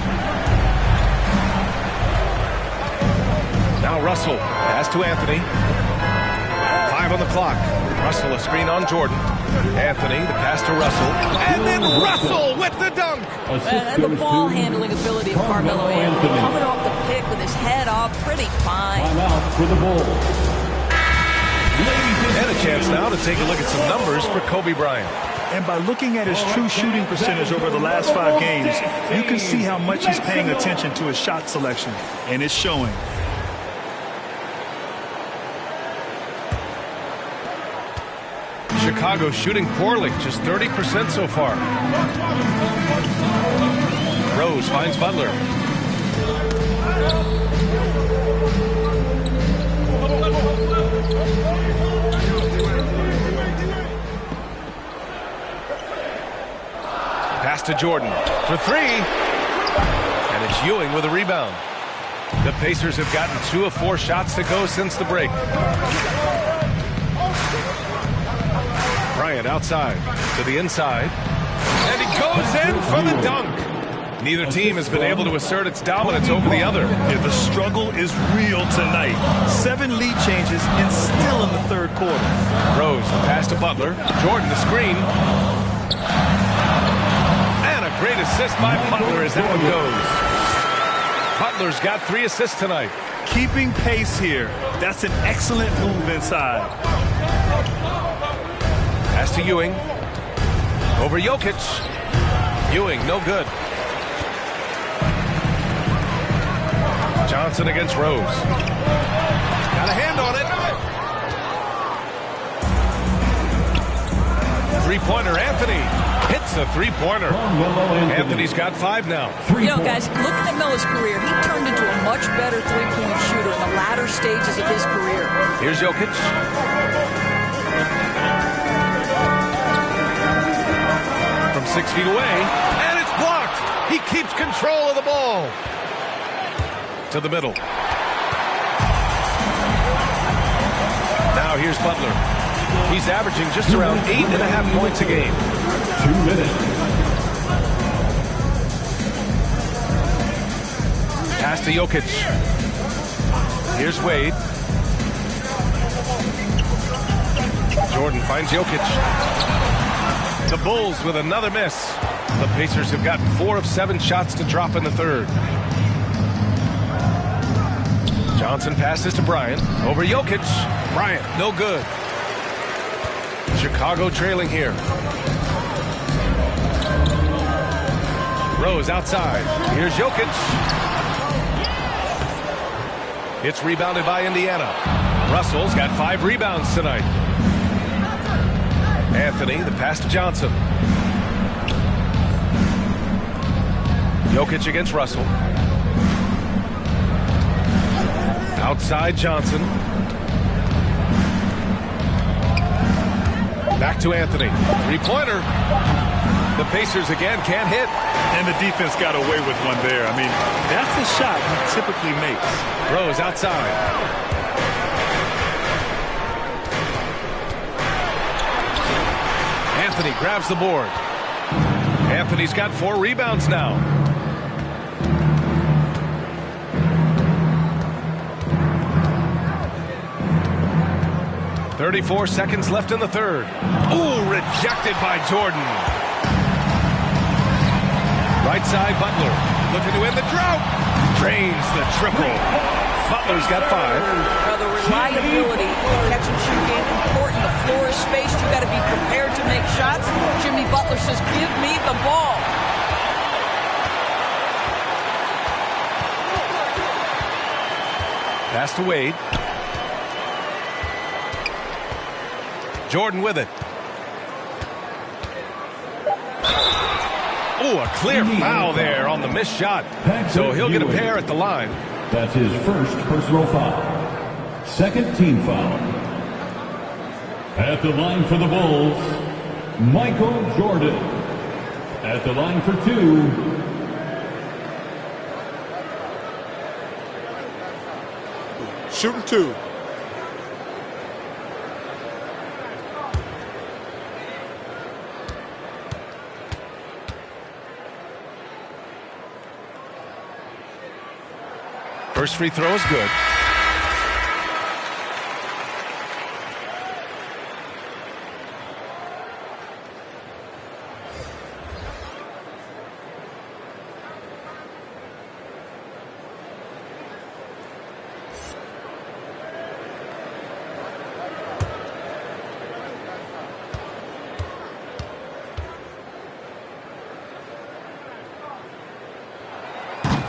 Now Russell. Pass to Anthony. 5 on the clock. Russell a screen on Jordan. Anthony, the pass to Russell. And then Russell with the dunk. And the ball handling ability of Carmelo Anthony. Coming off the pick with his head up, pretty fine. Timeout for the Bulls. And a chance now to take a look at some numbers for Kobe Bryant. And by looking at his true shooting percentage over the last 5 games, you can see how much he's paying attention to his shot selection. And it's showing. Chicago shooting poorly, just 30% so far. Rose finds Butler. Pass to Jordan for 3. And it's Ewing with a rebound. The Pacers have gotten 2 of 4 shots to go since the break. Bryant outside to the inside. And he goes in for the dunk. Neither team has been able to assert its dominance over the other. Yeah, the struggle is real tonight. 7 lead changes and still in the third quarter. Rose, the pass to Butler. Jordan, the screen. And a great assist by Butler as that one goes. Butler's got 3 assists tonight. Keeping pace here. That's an excellent move inside. Pass to Ewing. Over Jokic. Ewing, no good. Johnson against Rose. Got a hand on it. Three-pointer, Anthony. Hits a three-pointer. Anthony's got 5 now. You know, guys, looking at Melo's career, he turned into a much better three-point shooter in the latter stages of his career. Here's Jokic. From 6 feet away, and it's blocked. He keeps control of the ball. To the middle. Now here's Butler. He's averaging just around 8.5 points a game. 2 minutes. Pass to Jokic. Here's Wade. Jordan finds Jokic. The Bulls with another miss. The Pacers have gotten 4 of 7 shots to drop in the third. Johnson passes to Bryant. Over Jokic. Bryant, no good. Chicago trailing here. Rose outside. Here's Jokic. It's rebounded by Indiana. Russell's got 5 rebounds tonight. Anthony, the pass to Johnson. Jokic against Russell. Outside Johnson. Back to Anthony. 3-pointer. The Pacers again can't hit. And the defense got away with one there. I mean, that's a shot he typically makes. Rose outside. Anthony grabs the board. Anthony's got 4 rebounds now. .34 seconds left in the third. Ooh, rejected by Jordan. Right side, Butler. Looking to end the drought. Drains the triple. Butler's got 5. Now the reliability, catch and shoot game, important. The floor is spaced. You got to be prepared to make shots. Jimmy Butler says, "Give me the ball." Pass to Wade. Jordan with it. Oh, a clear foul there on the missed shot. So he'll get a pair at the line. That's his first personal foul. Second team foul. At the line for the Bulls, Michael Jordan. At the line for 2. Shooting 2. First free throw is good.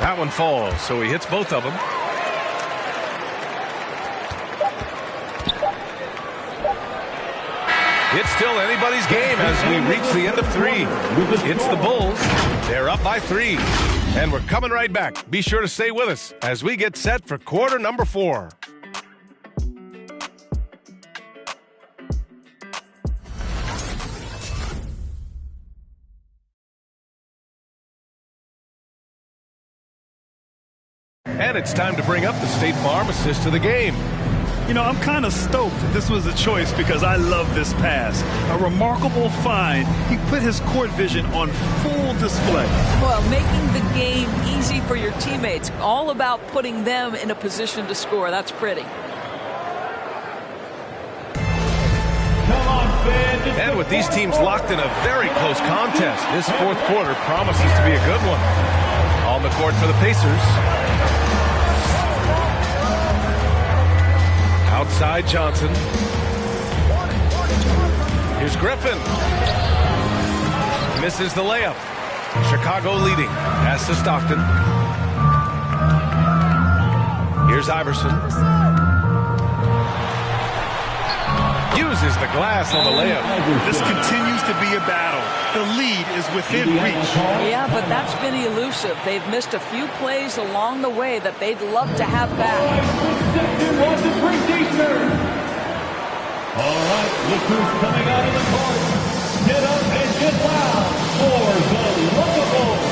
That one falls, so he hits both of them. It's still anybody's game as we reach the end of 3. It's the Bulls. They're up by 3. And we're coming right back. Be sure to stay with us as we get set for quarter number 4. And it's time to bring up the State Farm assist to the game. You know, I'm kind of stoked this was a choice because I love this pass. A remarkable find. He put his court vision on full display. Well, making the game easy for your teammates. All about putting them in a position to score. That's pretty. And with these teams locked in a very close contest, this fourth quarter promises to be a good one. On the court for the Pacers. Outside Johnson. Here's Griffin. Misses the layup. Chicago leading. Pass to Stockton. Here's Iverson. Uses the glass on the layup. This continues to be a battle. The lead is within reach. Yeah, but that's been elusive. They've missed a few plays along the way that they'd love to have back. All right, look who's coming out of the court. Get up and get loud for the Bulls.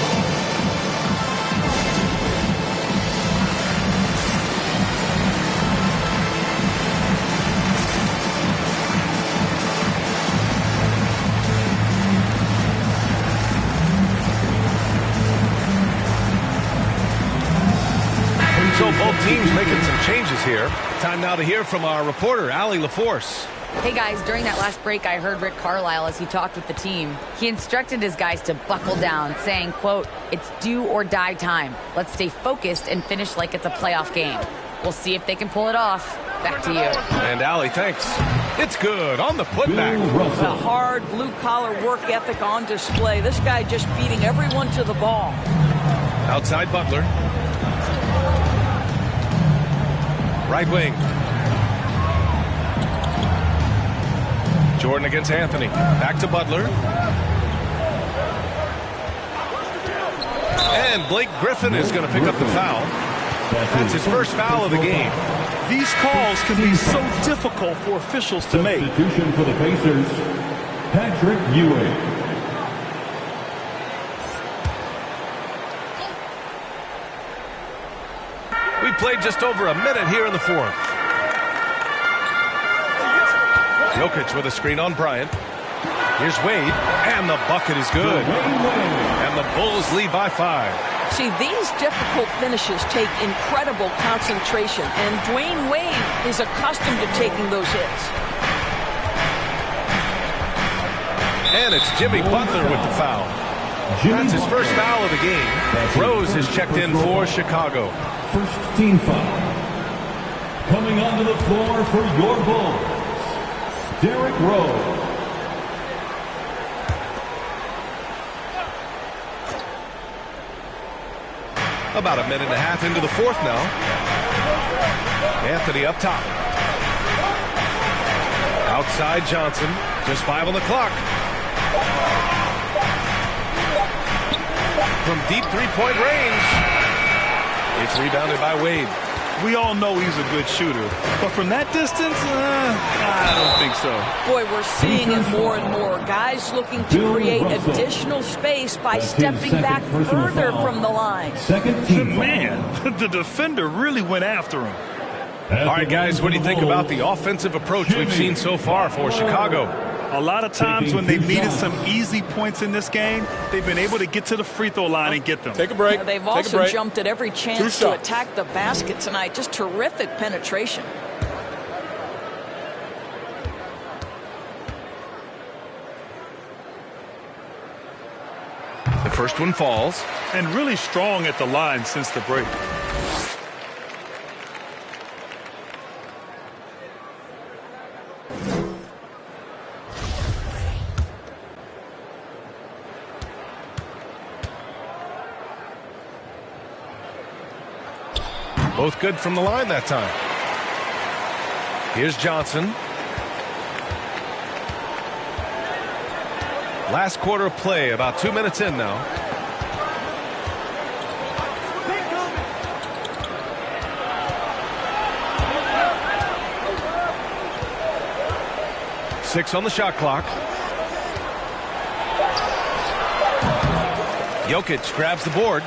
So both teams making some changes here. Time now to hear from our reporter, Allie LaForce. Hey guys, during that last break, I heard Rick Carlisle as he talked with the team. He instructed his guys to buckle down, saying, quote, "It's do or die time. Let's stay focused and finish like it's a playoff game." We'll see if they can pull it off. Back to you. And Allie, thanks. It's good on the putback. The hard blue-collar work ethic on display. This guy just beating everyone to the ball. Outside Butler. Right wing. Jordan against Anthony. Back to Butler. And Blake Griffin is going to pick up the foul. That's his first foul of the game. These calls can be so difficult for officials to make. Substitution for the Pacers, Patrick Ewing. We played just over a minute here in the fourth. Jokic with a screen on Bryant. Here's Wade, and the bucket is good. And the Bulls lead by 5. See, these difficult finishes take incredible concentration, and Dwayne Wade is accustomed to taking those hits. And it's Jimmy Butler with the foul. That's his first foul of the game. Rose is checked in for Chicago. First team foul. Coming onto the floor for your Bulls, Derrick Rose. About a minute and a half into the fourth now. Anthony up top. Outside Johnson. Just 5 on the clock. From deep three-point range. It's rebounded by Wade. We all know he's a good shooter, but from that distance, I don't think so. Boy, we're seeing it more and more. Guys looking to create additional space by stepping back further from the line. Second team. Man, the defender really went after him. All right, guys, what do you think about the offensive approach we've seen so far for Chicago? A lot of times when they've needed some easy points in this game, they've been able to get to the free throw line and get them. Take a break. They've also jumped at every chance to attack the basket tonight. Just terrific penetration. The first one falls. And really strong at the line since the break. Both good from the line that time. Here's Johnson. Last quarter of play, about 2 minutes in now. Six on the shot clock. Jokic grabs the board.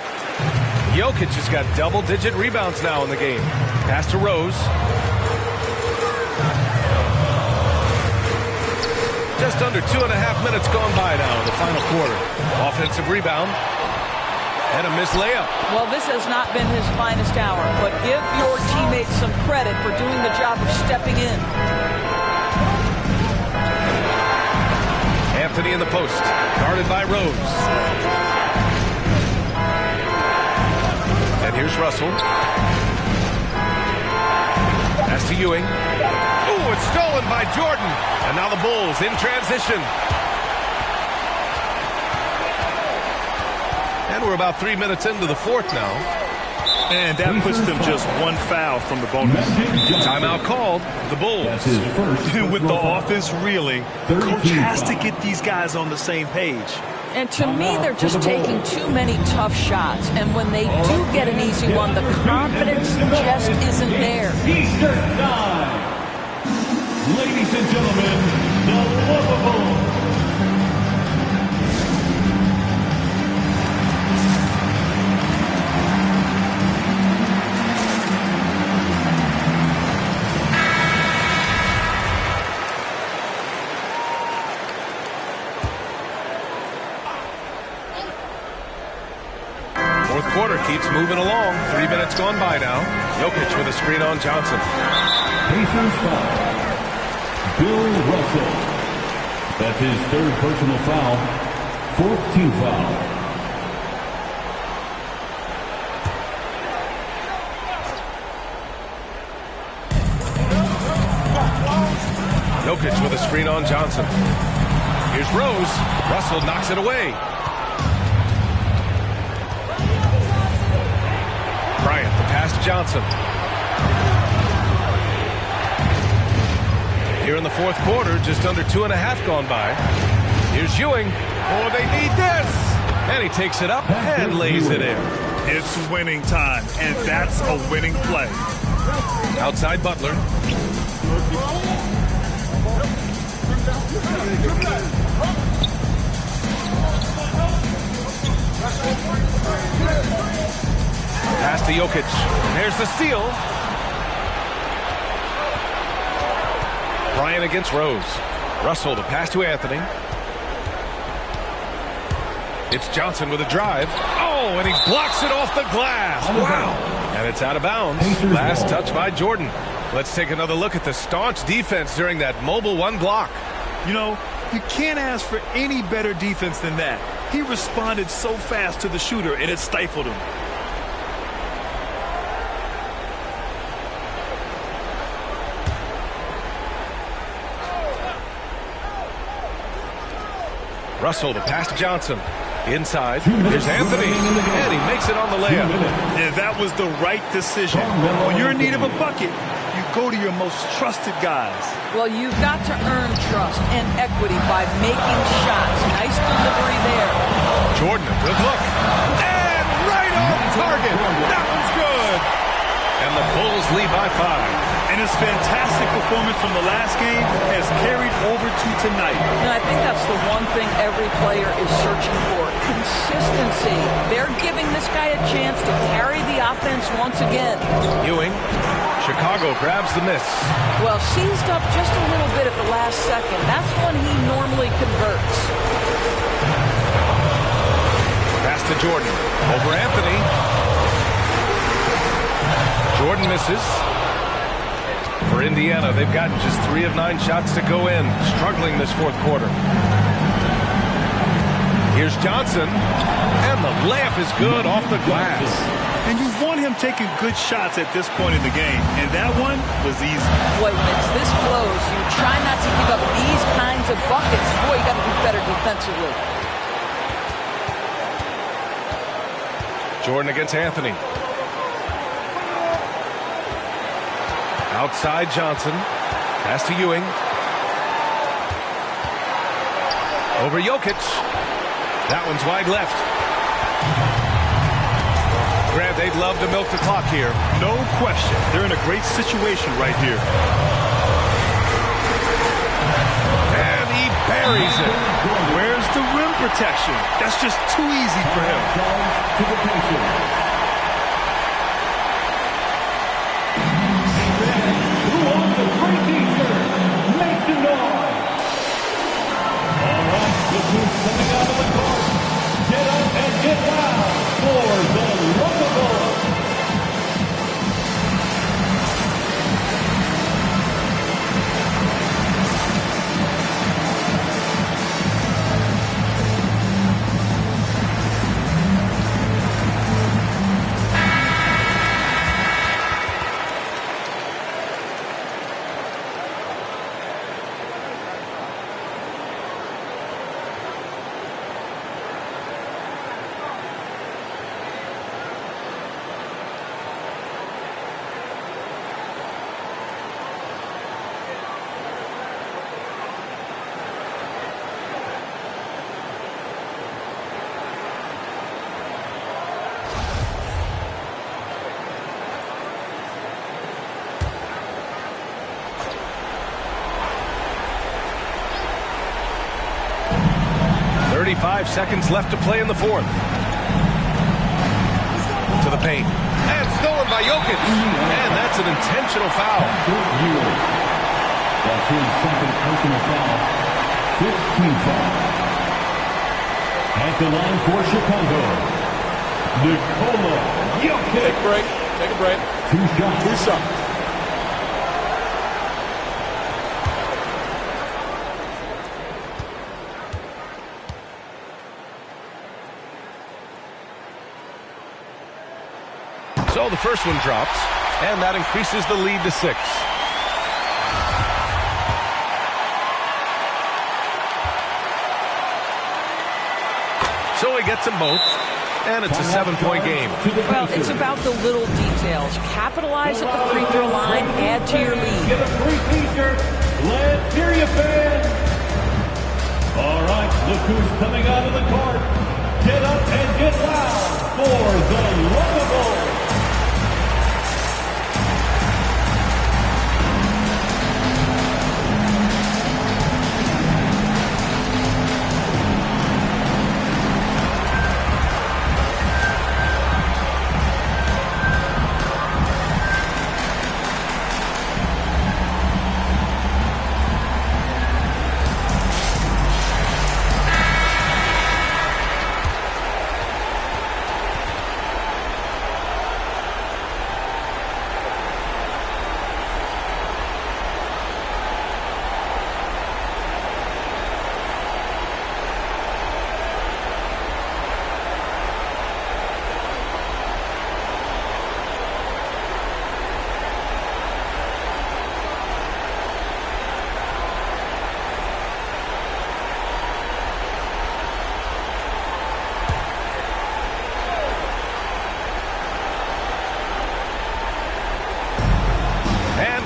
Jokic has got double-digit rebounds now in the game. Pass to Rose. Just under 2.5 minutes gone by now in the final quarter. Offensive rebound. And a missed layup. Well, this has not been his finest hour, but give your teammates some credit for doing the job of stepping in. Anthony in the post. Guarded by Rose. And here's Russell. Pass to Ewing. Ooh, it's stolen by Jordan. And now the Bulls in transition. And we're about 3 minutes into the fourth now. And that puts them just one foul from the bonus. Timeout called. The Bulls. With the offense reeling, coach has to get these guys on the same page. And to me, they're just taking too many tough shots. And when they do get an easy one, the confidence just isn't there. Eastern time. Ladies and gentlemen, the lovable Fourth quarter keeps moving along. 3 minutes gone by now. Jokic with a screen on Johnson. Pacers foul. Bill Russell. That's his third personal foul. Fourth team foul. Jokic with a screen on Johnson. Here's Rose. Russell knocks it away. Bryant, the pass to Johnson. Here in the fourth quarter, just under 2.5 gone by. Here's Ewing. Oh, they need this. And he takes it up and lays it in. It's winning time, and that's a winning play. Outside Butler. Pass to Jokic. There's the steal. Bryant against Rose. Russell, the pass to Anthony. It's Johnson with a drive. Oh, and he blocks it off the glass. Wow. And it's out of bounds. Last touch by Jordan. Let's take another look at the staunch defense during that mobile one block. You know, you can't ask for any better defense than that. He responded so fast to the shooter, and it stifled him. Russell, the pass to Johnson. Inside, here's Anthony, and he makes it on the layup. And that was the right decision. When you're in need of a bucket, you go to your most trusted guys. Well, you've got to earn trust and equity by making shots. Nice delivery there. Jordan, a good look. And right on target. That one's good. And the Bulls lead by 5. And his fantastic performance from the last game has carried over to tonight. And I think that's the one thing every player is searching for. Consistency. They're giving this guy a chance to carry the offense once again. Ewing. Chicago grabs the miss. Well, seized up just a little bit at the last second. That's when he normally converts. Pass to Jordan. Over Anthony. Jordan misses. For Indiana, they've gotten just 3 of 9 shots to go in. Struggling this fourth quarter. Here's Johnson. And the layup is good off the glass. And you want him taking good shots at this point in the game. And that one was easy. Boy, when it's this close, you try not to give up these kinds of buckets. Boy, you got to be better defensively. Jordan against Anthony. Outside Johnson. Pass to Ewing. Over Jokic. That one's wide left. Grant, they'd love to milk the clock here. No question. They're in a great situation right here. And he buries it. Where's the rim protection? That's just too easy for him. Coming out of the court. Get up and get loud for the Rumble Bulls. Seconds left to play in the fourth. To the paint. And stolen by Jokic. And that's an intentional foul. That's his second personal foul. 15 foul. At the line for Chicago, Nikola Jokic. Take a break. Take a break. 2 shots. 2 shots. So the first one drops, and that increases the lead to 6. So he gets them both, and it's a 7-point game. Well, it's about the little details. Capitalize at the free throw line, add to your lead. Get a free t-shirt. Let's hear you, fans. All right, look who's coming out of the court. Get up and get loud for the Lovable.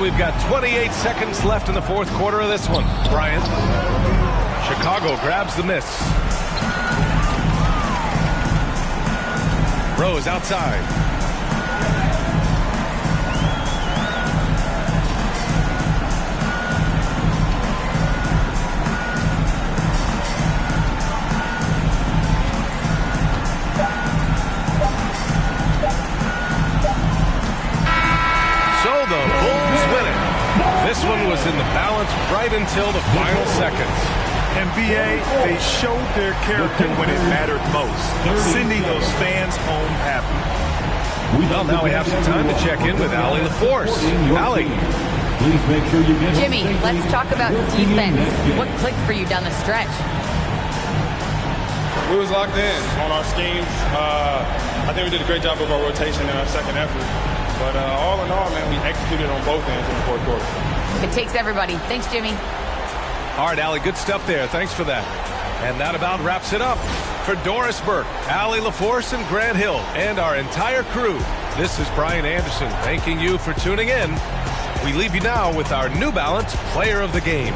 We've got 28 seconds left in the fourth quarter of this one. Bryant. Chicago grabs the miss. Rose outside. This one was in the balance right until the final seconds. NBA, they showed their character when it mattered most, sending those fans home happy. Well, now we have some time to check in with Allie LaForce. Allie. Please make sure you get Jimmy, let's talk about defense. What clicked for you down the stretch? We was locked in on our schemes. I think we did a great job of our rotation in our second effort. But all in all, man, we executed on both ends in the fourth quarter. It takes everybody. Thanks, Jimmy. All right, Allie, good stuff there. Thanks for that. And that about wraps it up. For Doris Burke, Allie LaForce, and Grant Hill, and our entire crew, this is Brian Anderson thanking you for tuning in. We leave you now with our New Balance Player of the Game.